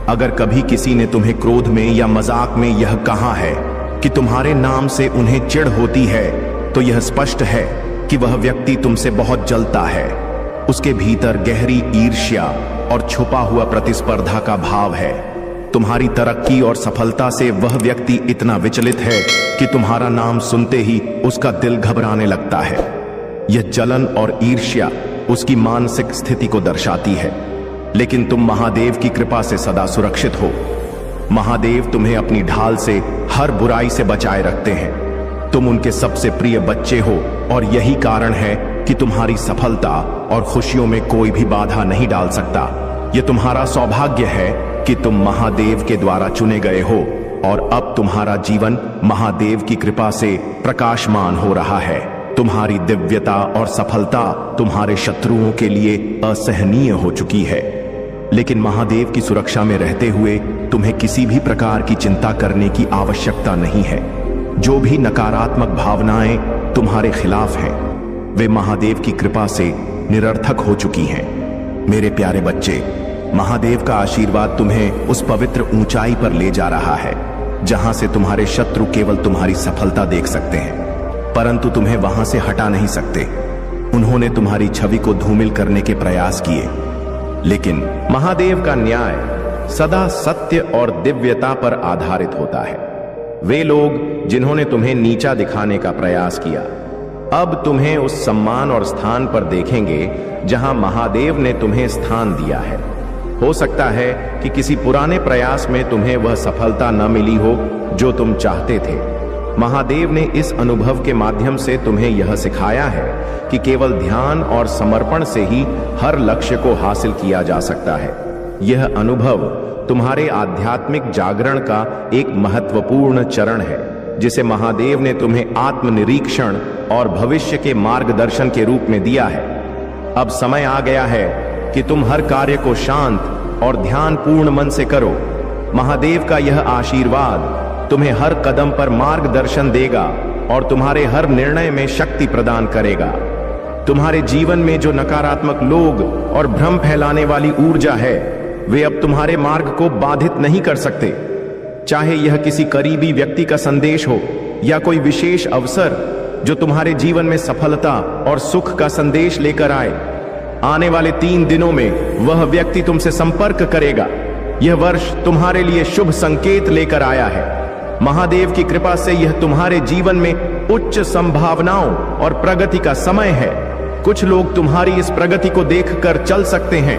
अगर कभी किसी ने तुम्हें क्रोध में या मजाक में यह कहा है कि तुम्हारे नाम से उन्हें चिढ़ होती है, तो यह स्पष्ट है कि वह व्यक्ति तुमसे बहुत जलता है। उसके भीतर गहरी ईर्ष्या और छुपा हुआ प्रतिस्पर्धा का भाव है। तुम्हारी तरक्की और सफलता से वह व्यक्ति इतना विचलित है कि तुम्हारा नाम सुनते ही उसका दिल घबराने लगता है। यह जलन और ईर्ष्या उसकी मानसिक स्थिति को दर्शाती है। लेकिन तुम महादेव की कृपा से सदा सुरक्षित हो। महादेव तुम्हें अपनी ढाल से हर बुराई से बचाए रखते हैं। तुम उनके सबसे प्रिय बच्चे हो और यही कारण है कि तुम्हारी सफलता और खुशियों में कोई भी बाधा नहीं डाल सकता। यह तुम्हारा सौभाग्य है कि तुम महादेव के द्वारा चुने गए हो और अब तुम्हारा जीवन महादेव की कृपा से प्रकाशमान हो रहा है। तुम्हारी दिव्यता और सफलता तुम्हारे शत्रुओं के लिए असहनीय हो चुकी है। लेकिन महादेव की सुरक्षा में रहते हुए तुम्हें किसी भी प्रकार की चिंता करने की आवश्यकता नहीं है। जो भी नकारात्मक भावनाएं तुम्हारे खिलाफ हैं, वे महादेव की कृपा से निरर्थक हो चुकी हैं। मेरे प्यारे बच्चे, महादेव का आशीर्वाद तुम्हें उस पवित्र ऊंचाई पर ले जा रहा है जहां से तुम्हारे शत्रु केवल तुम्हारी सफलता देख सकते हैं, परंतु तुम्हें वहां से हटा नहीं सकते। उन्होंने तुम्हारी छवि को धूमिल करने के प्रयास किए, लेकिन महादेव का न्याय सदा सत्य और दिव्यता पर आधारित होता है। वे लोग जिन्होंने तुम्हें नीचा दिखाने का प्रयास किया, अब तुम्हें उस सम्मान और स्थान पर देखेंगे जहां महादेव ने तुम्हें स्थान दिया है। हो सकता है कि किसी पुराने प्रयास में तुम्हें वह सफलता न मिली हो जो तुम चाहते थे। महादेव ने इस अनुभव के माध्यम से तुम्हें यह सिखाया है कि केवल ध्यान और समर्पण से ही हर लक्ष्य को हासिल किया जा सकता है। यह अनुभव तुम्हारे आध्यात्मिक जागरण का एक महत्वपूर्ण चरण है, जिसे महादेव ने तुम्हें आत्मनिरीक्षण और भविष्य के मार्गदर्शन के रूप में दिया है। अब समय आ गया है कि तुम हर कार्य को शांत और ध्यानपूर्ण मन से करो। महादेव का यह आशीर्वाद तुम्हें हर कदम पर मार्गदर्शन देगा और तुम्हारे हर निर्णय में शक्ति प्रदान करेगा। तुम्हारे जीवन में जो नकारात्मक लोग और भ्रम फैलाने वाली ऊर्जा है, वे अब तुम्हारे मार्ग को बाधित नहीं कर सकते। चाहे यह किसी करीबी व्यक्ति का संदेश हो या कोई विशेष अवसर जो तुम्हारे जीवन में सफलता और सुख का संदेश लेकर आए, आने वाले 3 दिनों में वह व्यक्ति तुमसे संपर्क करेगा। यह वर्ष तुम्हारे लिए शुभ संकेत लेकर आया है। महादेव की कृपा से यह तुम्हारे जीवन में उच्च संभावनाओं और प्रगति का समय है। कुछ लोग तुम्हारी इस प्रगति को देखकर चल सकते हैं,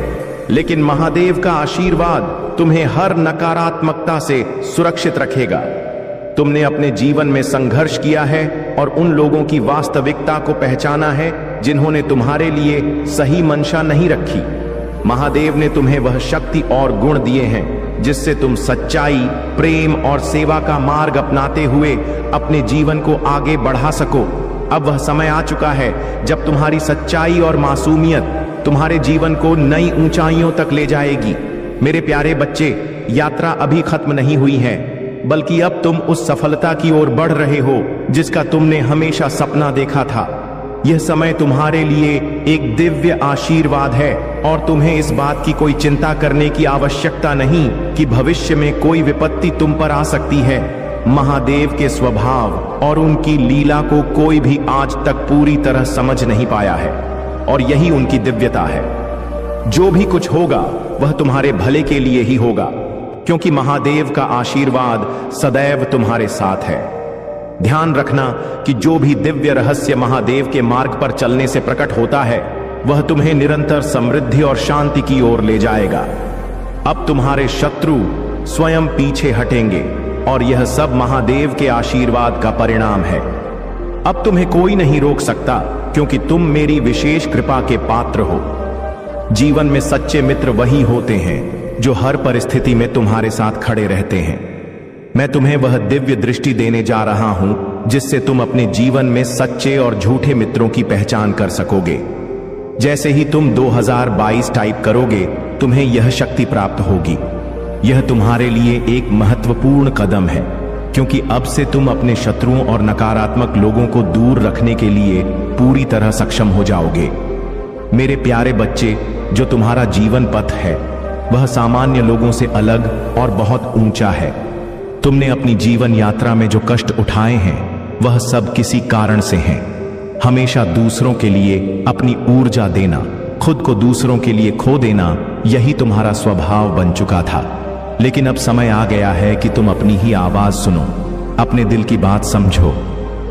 लेकिन महादेव का आशीर्वाद तुम्हें हर नकारात्मकता से सुरक्षित रखेगा। तुमने अपने जीवन में संघर्ष किया है और उन लोगों की वास्तविकता को पहचाना है जिन्होंने तुम्हारे लिए सही मंशा नहीं रखी। महादेव ने तुम्हें वह शक्ति और गुण दिए हैं जिससे तुम सच्चाई, प्रेम और सेवा का मार्ग अपनाते हुए अपने जीवन को आगे बढ़ा सको। अब वह समय आ चुका है जब तुम्हारी सच्चाई और मासूमियत तुम्हारे जीवन को नई ऊंचाइयों तक ले जाएगी। मेरे प्यारे बच्चे, यात्रा अभी खत्म नहीं हुई है, बल्कि अब तुम उस सफलता की ओर बढ़ रहे हो जिसका तुमने हमेशा सपना देखा था। यह समय तुम्हारे लिए एक दिव्य आशीर्वाद है और तुम्हें इस बात की कोई चिंता करने की आवश्यकता नहीं कि भविष्य में कोई विपत्ति तुम पर आ सकती है। महादेव के स्वभाव और उनकी लीला को कोई भी आज तक पूरी तरह समझ नहीं पाया है और यही उनकी दिव्यता है। जो भी कुछ होगा वह तुम्हारे भले के लिए ही होगा, क्योंकि महादेव का आशीर्वाद सदैव तुम्हारे साथ है। ध्यान रखना कि जो भी दिव्य रहस्य महादेव के मार्ग पर चलने से प्रकट होता है, वह तुम्हें निरंतर समृद्धि और शांति की ओर ले जाएगा। अब तुम्हारे शत्रु स्वयं पीछे हटेंगे और यह सब महादेव के आशीर्वाद का परिणाम है। अब तुम्हें कोई नहीं रोक सकता, क्योंकि तुम मेरी विशेष कृपा के पात्र हो। जीवन में सच्चे मित्र वही होते हैं जो हर परिस्थिति में तुम्हारे साथ खड़े रहते हैं। मैं तुम्हें वह दिव्य दृष्टि देने जा रहा हूं जिससे तुम अपने जीवन में सच्चे और झूठे मित्रों की पहचान कर सकोगे। जैसे ही तुम 2022 टाइप करोगे, तुम्हें यह शक्ति प्राप्त होगी। यह तुम्हारे लिए एक महत्वपूर्ण कदम है, क्योंकि अब से तुम अपने शत्रुओं और नकारात्मक लोगों को दूर रखने के लिए पूरी तरह सक्षम हो जाओगे। मेरे प्यारे बच्चे, जो तुम्हारा जीवन पथ है वह सामान्य लोगों से अलग और बहुत ऊंचा है। तुमने अपनी जीवन यात्रा में जो कष्ट उठाए हैं वह सब किसी कारण से हैं। हमेशा दूसरों के लिए अपनी ऊर्जा देना, खुद को दूसरों के लिए खो देना, यही तुम्हारा स्वभाव बन चुका था। लेकिन अब समय आ गया है कि तुम अपनी ही आवाज सुनो, अपने दिल की बात समझो।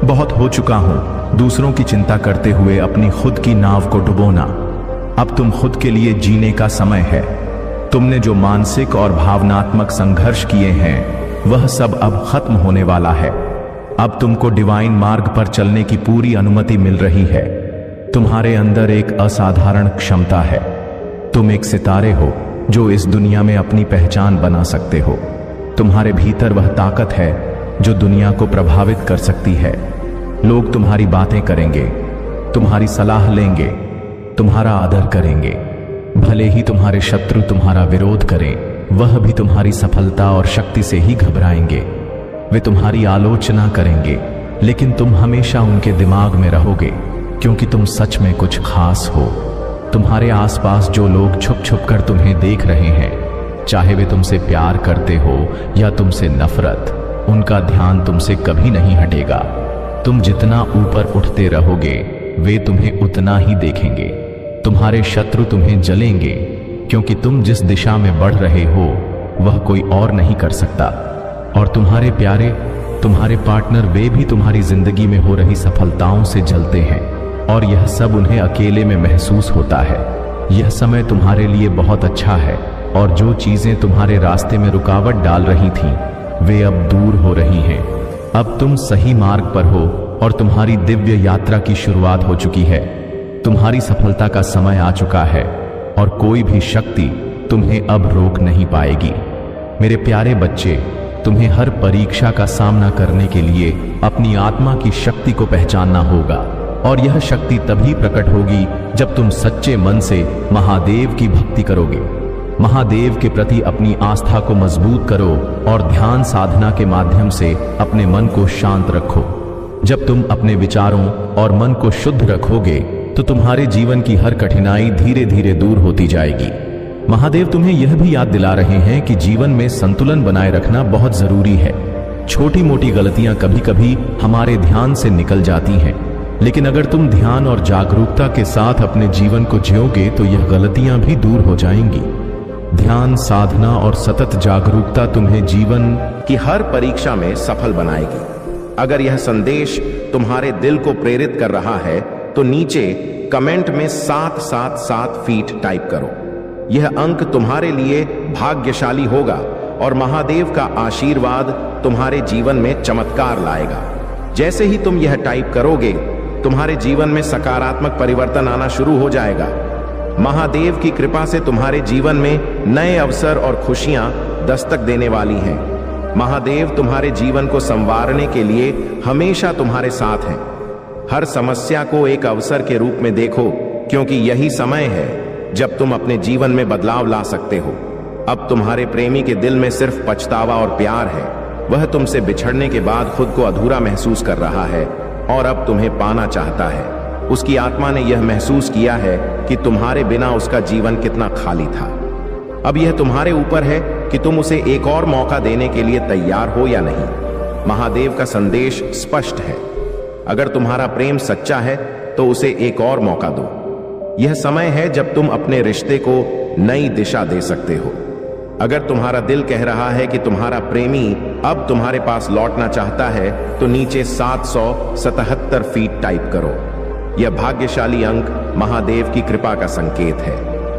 बहुत हो चुका हूं दूसरों की चिंता करते हुए अपनी खुद की नाव को डुबोना। अब तुम खुद के लिए जीने का समय है। तुमने जो मानसिक और भावनात्मक संघर्ष किए हैं वह सब अब खत्म होने वाला है। अब तुमको डिवाइन मार्ग पर चलने की पूरी अनुमति मिल रही है। तुम्हारे अंदर एक असाधारण क्षमता है। तुम एक सितारे हो जो इस दुनिया में अपनी पहचान बना सकते हो। तुम्हारे भीतर वह ताकत है जो दुनिया को प्रभावित कर सकती है। लोग तुम्हारी बातें करेंगे, तुम्हारी सलाह लेंगे, तुम्हारा आदर करेंगे। भले ही तुम्हारे शत्रु तुम्हारा विरोध करें, वह भी तुम्हारी सफलता और शक्ति से ही घबराएंगे। वे तुम्हारी आलोचना करेंगे, लेकिन तुम हमेशा उनके दिमाग में रहोगे, क्योंकि तुम सच में कुछ खास हो। तुम्हारे आसपास जो लोग छुप छुप कर तुम्हें देख रहे हैं, चाहे वे तुमसे प्यार करते हो या तुमसे नफरत, उनका ध्यान तुमसे कभी नहीं हटेगा। तुम जितना ऊपर उठते रहोगे, वे तुम्हें उतना ही देखेंगे। तुम्हारे शत्रु तुम्हें जलेंगे, क्योंकि तुम जिस दिशा में बढ़ रहे हो वह कोई और नहीं कर सकता। और तुम्हारे प्यारे, तुम्हारे पार्टनर, वे भी तुम्हारी जिंदगी में हो रही सफलताओं से जलते हैं, और यह सब उन्हें अकेले में महसूस होता है। यह समय तुम्हारे लिए बहुत अच्छा है, और जो चीजें तुम्हारे रास्ते में रुकावट डाल रही थीं, वे अब दूर हो रही हैं। अब तुम सही मार्ग पर हो और तुम्हारी दिव्य यात्रा की शुरुआत हो चुकी है। तुम्हारी सफलता का समय आ चुका है और कोई भी शक्ति तुम्हें अब रोक नहीं पाएगी। मेरे प्यारे बच्चे, तुम्हें हर परीक्षा का सामना करने के लिए अपनी आत्मा की शक्ति को पहचानना होगा, और यह शक्ति तभी प्रकट होगी जब तुम सच्चे मन से महादेव की भक्ति करोगे। महादेव के प्रति अपनी आस्था को मजबूत करो और ध्यान साधना के माध्यम से अपने मन को शांत रखो। जब तुम अपने विचारों और मन को शुद्ध रखोगे तो तुम्हारे जीवन की हर कठिनाई धीरे धीरे दूर होती जाएगी। महादेव तुम्हें यह भी याद दिला रहे हैं कि जीवन में संतुलन बनाए रखना बहुत जरूरी है। छोटी मोटी गलतियां कभी कभी हमारे ध्यान से निकल जाती हैं, लेकिन अगर तुम ध्यान और जागरूकता के साथ अपने जीवन को जियोगे तो यह गलतियां भी दूर हो जाएंगी। ध्यान साधना और सतत जागरूकता तुम्हें जीवन की हर परीक्षा में सफल बनाएगी। अगर यह संदेश तुम्हारे दिल को प्रेरित कर रहा है तो नीचे कमेंट में 777 फीट टाइप करो। यह अंक तुम्हारे लिए भाग्यशाली होगा और महादेव का आशीर्वाद तुम्हारे जीवन में चमत्कार लाएगा। जैसे ही तुम यह टाइप करोगे, तुम्हारे जीवन में सकारात्मक परिवर्तन आना शुरू हो जाएगा। महादेव की कृपा से तुम्हारे जीवन में नए अवसर और खुशियां दस्तक देने वाली हैं। महादेव तुम्हारे जीवन को संवारने के लिए हमेशा तुम्हारे साथ हैं। हर समस्या को एक अवसर के रूप में देखो, क्योंकि यही समय है जब तुम अपने जीवन में बदलाव ला सकते हो। अब तुम्हारे प्रेमी के दिल में सिर्फ पछतावा और प्यार है। वह तुमसे बिछड़ने के बाद खुद को अधूरा महसूस कर रहा है और अब तुम्हें पाना चाहता है। उसकी आत्मा ने यह महसूस किया है कि तुम्हारे बिना उसका जीवन कितना खाली था। अब यह तुम्हारे ऊपर है कि तुम उसे एक और मौका देने के लिए तैयार हो या नहीं। महादेव का संदेश स्पष्ट है। अगर तुम्हारा प्रेम सच्चा है तो उसे एक और मौका दो। यह समय है जब तुम अपने रिश्ते को नई दिशा दे सकते हो। अगर तुम्हारा दिल कह रहा है कि तुम्हारा प्रेमी अब तुम्हारे पास लौटना चाहता है तो नीचे 777 फीट टाइप करो। यह भाग्यशाली अंक महादेव की कृपा का संकेत है,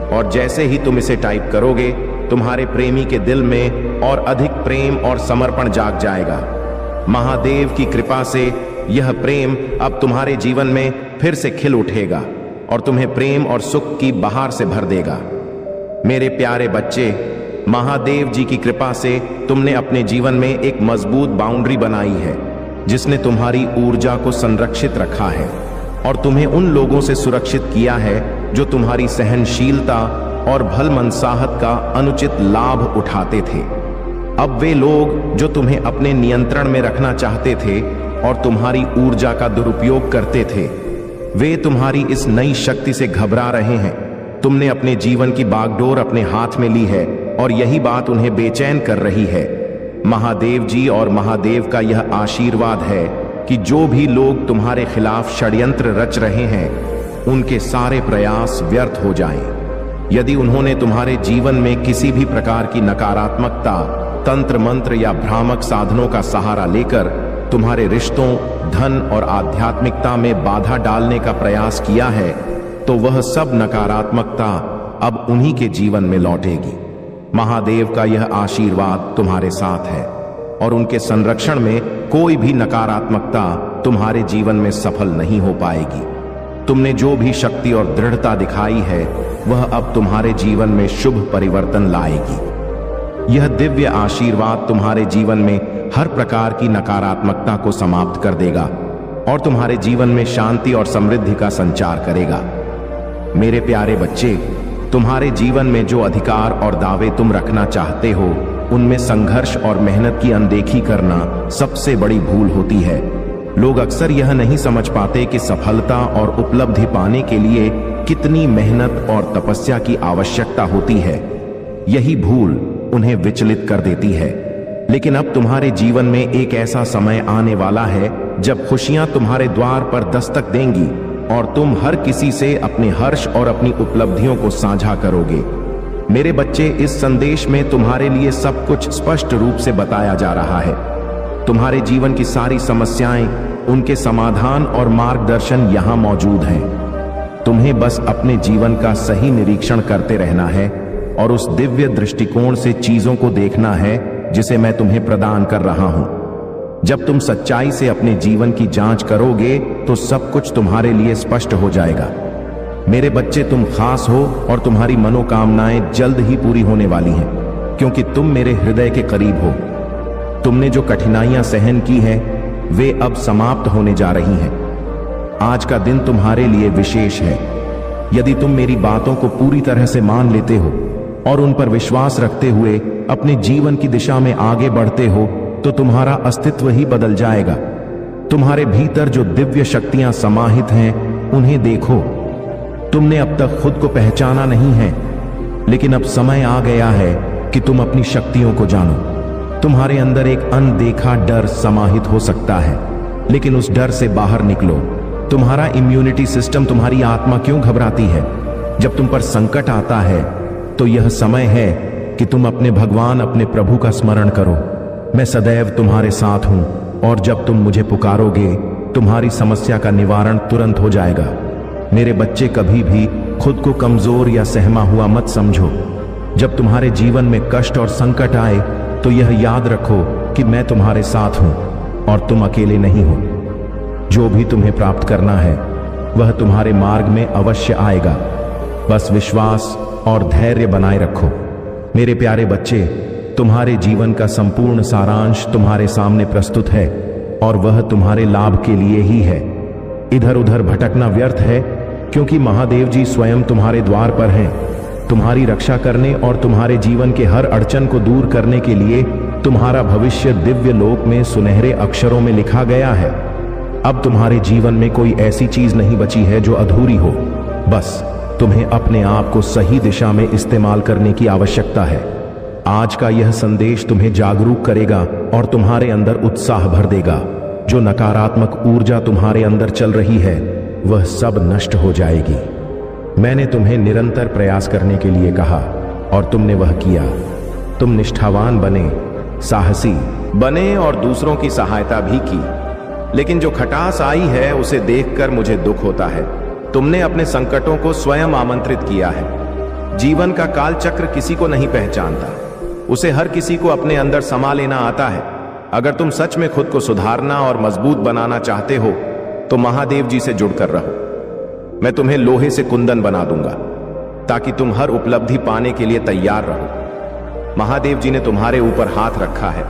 और जैसे ही तुम इसे टाइप करोगे, तुम्हारे प्रेमी के दिल में और अधिक प्रेम और समर्पण जाग जाएगा। महादेव की कृपा से यह प्रेम अब तुम्हारे जीवन में फिर से खिल उठेगा और तुम्हें प्रेम और सुख की बहार से भर देगा। मेरे प्यारे बच्चे, महादेव जी की कृपा से तुमने अपने जीवन में एक मजबूत बाउंड्री बनाई है जिसने तुम्हारी ऊर्जा को संरक्षित रखा है और तुम्हें उन लोगों से सुरक्षित किया है जो तुम्हारी सहनशीलता और भलमनसाहत का अनुचित लाभ उठाते थे। अब वे लोग जो तुम्हें अपने नियंत्रण में रखना चाहते थे और तुम्हारी ऊर्जा का दुरुपयोग करते थे, वे तुम्हारी इस नई शक्ति से घबरा रहे हैं। तुमने अपने जीवन की बागडोर अपने हाथ में ली है और यही बात उन्हें बेचैन कर रही है। महादेव जी और महादेव का यह आशीर्वाद है कि जो भी लोग तुम्हारे खिलाफ षड्यंत्र रच रहे हैं, उनके सारे प्रयास व्यर्थ हो जाएं। यदि उन्होंने तुम्हारे जीवन में किसी भी प्रकार की नकारात्मकता, तंत्र मंत्र या भ्रामक साधनों का सहारा लेकर तुम्हारे रिश्तों, धन और आध्यात्मिकता में बाधा डालने का प्रयास किया है, तो वह सब नकारात्मकता अब उन्हीं के जीवन में लौटेगी। महादेव का यह आशीर्वाद तुम्हारे साथ है और उनके संरक्षण में कोई भी नकारात्मकता तुम्हारे जीवन में सफल नहीं हो पाएगी। तुमने जो भी शक्ति और दृढ़ता दिखाई है, वह अब तुम्हारे जीवन में शुभ परिवर्तन लाएगी। यह दिव्य आशीर्वाद तुम्हारे जीवन में हर प्रकार की नकारात्मकता को समाप्त कर देगा और तुम्हारे जीवन में शांति और समृद्धि का संचार करेगा। मेरे प्यारे बच्चे, तुम्हारे जीवन में जो अधिकार और दावे तुम रखना चाहते हो, उनमें संघर्ष और मेहनत की अनदेखी करना सबसे बड़ी भूल होती है। लोग अक्सर यह नहीं समझ पाते कि सफलता और उपलब्धि पाने के लिए कितनी मेहनत और तपस्या की आवश्यकता होती है। यही भूल उन्हें विचलित कर देती है। लेकिन अब तुम्हारे जीवन में एक ऐसा समय आने वाला है जब खुशियां तुम्हारे द्वार पर दस्तक देंगी और तुम हर किसी से अपने हर्ष और अपनी उपलब्धियों को साझा करोगे। मेरे बच्चे, इस संदेश में तुम्हारे लिए सब कुछ स्पष्ट रूप से बताया जा रहा है। तुम्हारे जीवन की सारी समस्याएं, उनके समाधान और मार्गदर्शन यहां मौजूद हैं। तुम्हें बस अपने जीवन का सही निरीक्षण करते रहना है और उस दिव्य दृष्टिकोण से चीजों को देखना है जिसे मैं तुम्हें प्रदान कर रहा हूं। जब तुम सच्चाई से अपने जीवन की जांच करोगे तो सब कुछ तुम्हारे लिए स्पष्ट हो जाएगा। मेरे बच्चे, तुम खास हो और तुम्हारी मनोकामनाएं जल्द ही पूरी होने वाली हैं, क्योंकि तुम मेरे हृदय के करीब हो। तुमने जो कठिनाइयां सहन की हैं, वे अब समाप्त होने जा रही हैं। आज का दिन तुम्हारे लिए विशेष है। यदि तुम मेरी बातों को पूरी तरह से मान लेते हो और उन पर विश्वास रखते हुए अपने जीवन की दिशा में आगे बढ़ते हो, तो तुम्हारा अस्तित्व ही बदल जाएगा। तुम्हारे भीतर जो दिव्य शक्तियां समाहित हैं, उन्हें देखो। तुमने अब तक खुद को पहचाना नहीं है, लेकिन अब समय आ गया है कि तुम अपनी शक्तियों को जानो। तुम्हारे अंदर एक अनदेखा डर समाहित हो सकता है, लेकिन उस डर से बाहर निकलो। तुम्हारा इम्यूनिटी सिस्टम, तुम्हारी आत्मा क्यों घबराती है? जब तुम पर संकट आता है, तो यह समय है कि तुम अपने भगवान, अपने प्रभु का स्मरण करो। मैं सदैव तुम्हारे साथ हूं और जब तुम मुझे पुकारोगे, तुम्हारी समस्या का निवारण तुरंत हो जाएगा। मेरे बच्चे, कभी भी खुद को कमजोर या सहमा हुआ मत समझो। जब तुम्हारे जीवन में कष्ट और संकट आए, तो यह याद रखो कि मैं तुम्हारे साथ हूं और तुम अकेले नहीं हो। जो भी तुम्हें प्राप्त करना है, वह तुम्हारे मार्ग में अवश्य आएगा। बस विश्वास और धैर्य बनाए रखो। मेरे प्यारे बच्चे, तुम्हारे जीवन का संपूर्ण सारांश तुम्हारे सामने प्रस्तुत है और वह तुम्हारे लाभ के लिए ही है। इधर उधर भटकना व्यर्थ है, क्योंकि महादेव जी स्वयं तुम्हारे द्वार पर हैं, तुम्हारी रक्षा करने और तुम्हारे जीवन के हर अड़चन को दूर करने के लिए। तुम्हारा भविष्य दिव्य लोक में सुनहरे अक्षरों में लिखा गया है। अब तुम्हारे जीवन में कोई ऐसी चीज नहीं बची है जो अधूरी हो। बस तुम्हें अपने आप को सही दिशा में इस्तेमाल करने की आवश्यकता है। आज का यह संदेश तुम्हें जागरूक करेगा और तुम्हारे अंदर उत्साह भर देगा। जो नकारात्मक ऊर्जा तुम्हारे अंदर चल रही है, वह सब नष्ट हो जाएगी। मैंने तुम्हें निरंतर प्रयास करने के लिए कहा और तुमने वह किया। तुम निष्ठावान बने, साहसी बने और दूसरों की सहायता भी की। लेकिन जो खटास आई है, उसे देखकर मुझे दुख होता है। तुमने अपने संकटों को स्वयं आमंत्रित किया है। जीवन का काल चक्र किसी को नहीं पहचानता, उसे हर किसी को अपने अंदर समा लेना आता है। अगर तुम सच में खुद को सुधारना और मजबूत बनाना चाहते हो तो महादेव जी से जुड़कर रहो। मैं तुम्हें लोहे से कुंदन बना दूंगा ताकि तुम हर उपलब्धि पाने के लिए तैयार रहो। महादेव जी ने तुम्हारे ऊपर हाथ रखा है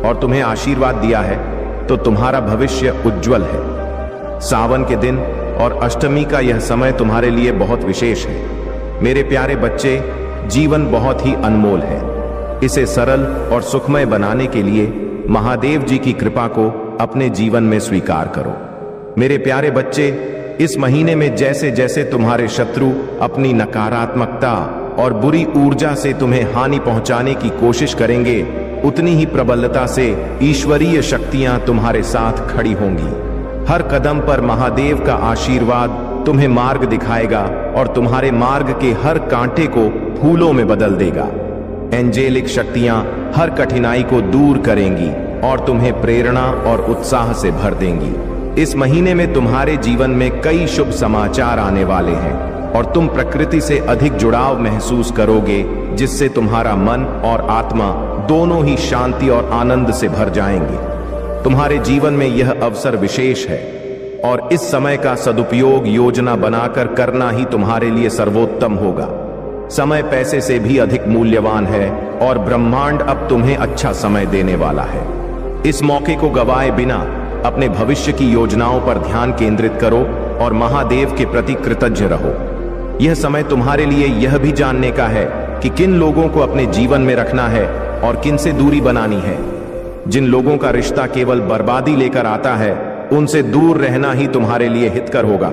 और तुम्हें आशीर्वाद दिया है तो तुम्हारा भविष्य उज्जवल है। सावन के दिन और अष्टमी का यह समय तुम्हारे लिए बहुत विशेष है। मेरे प्यारे बच्चे, जीवन बहुत ही अनमोल है। इसे सरल और सुखमय बनाने के लिए महादेव जी की कृपा को अपने जीवन में स्वीकार करो। मेरे प्यारे बच्चे, इस महीने में जैसे जैसे तुम्हारे शत्रु अपनी नकारात्मकता और बुरी ऊर्जा से तुम्हें हानि पहुंचाने की कोशिश करेंगे, उतनी ही प्रबलता से ईश्वरीय शक्तियां तुम्हारे साथ खड़ी होंगी। हर कदम पर महादेव का आशीर्वाद तुम्हें मार्ग दिखाएगा और तुम्हारे मार्ग के हर कांटे को फूलों में बदल देगा। एंजेलिक शक्तियां हर कठिनाई को दूर करेंगी और तुम्हें प्रेरणा और उत्साह से भर देंगी। इस महीने में तुम्हारे जीवन में कई शुभ समाचार आने वाले हैं और तुम प्रकृति से अधिक जुड़ाव महसूस करोगे, जिससे तुम्हारा मन और आत्मा दोनों ही शांति और आनंद से भर जाएंगे। तुम्हारे जीवन में यह अवसर विशेष है और इस समय का सदुपयोग योजना बनाकर करना ही तुम्हारे लिए सर्वोत्तम होगा। समय पैसे से भी अधिक मूल्यवान है और ब्रह्मांड अब तुम्हें अच्छा समय देने वाला है। इस मौके को गवाए बिना अपने भविष्य की योजनाओं पर ध्यान केंद्रित करो और महादेव के प्रति कृतज्ञ रहो। यह समय तुम्हारे लिए यह भी जानने का है कि किन लोगों को अपने जीवन में रखना है और किन से दूरी बनानी है। जिन लोगों का रिश्ता केवल बर्बादी लेकर आता है, उनसे दूर रहना ही तुम्हारे लिए हितकर होगा।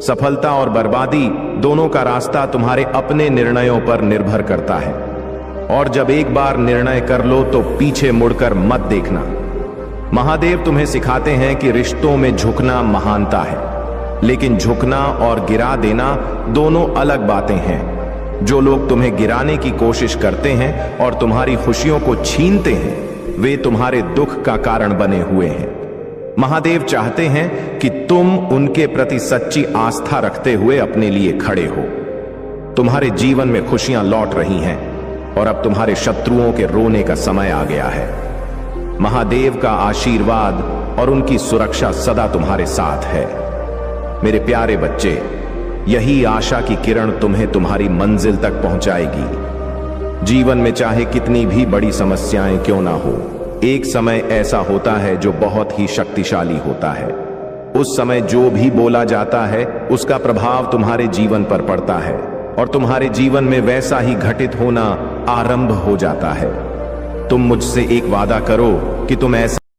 सफलता और बर्बादी दोनों का रास्ता तुम्हारे अपने निर्णयों पर निर्भर करता है और जब एक बार निर्णय कर लो तो पीछे मुड़कर मत देखना। महादेव तुम्हें सिखाते हैं कि रिश्तों में झुकना महानता है, लेकिन झुकना और गिरा देना दोनों अलग बातें हैं। जो लोग तुम्हें गिराने की कोशिश करते हैं और तुम्हारी खुशियों को छीनते हैं, वे तुम्हारे दुख का कारण बने हुए हैं। महादेव चाहते हैं कि तुम उनके प्रति सच्ची आस्था रखते हुए अपने लिए खड़े हो। तुम्हारे जीवन में खुशियां लौट रही हैं और अब तुम्हारे शत्रुओं के रोने का समय आ गया है। महादेव का आशीर्वाद और उनकी सुरक्षा सदा तुम्हारे साथ है। मेरे प्यारे बच्चे, यही आशा की किरण तुम्हें तुम्हारी मंजिल तक पहुंचाएगी। जीवन में चाहे कितनी भी बड़ी समस्याएं क्यों ना हो, एक समय ऐसा होता है जो बहुत ही शक्तिशाली होता है। उस समय जो भी बोला जाता है उसका प्रभाव तुम्हारे जीवन पर पड़ता है और तुम्हारे जीवन में वैसा ही घटित होना आरंभ हो जाता है। तुम मुझसे एक वादा करो कि तुम ऐसा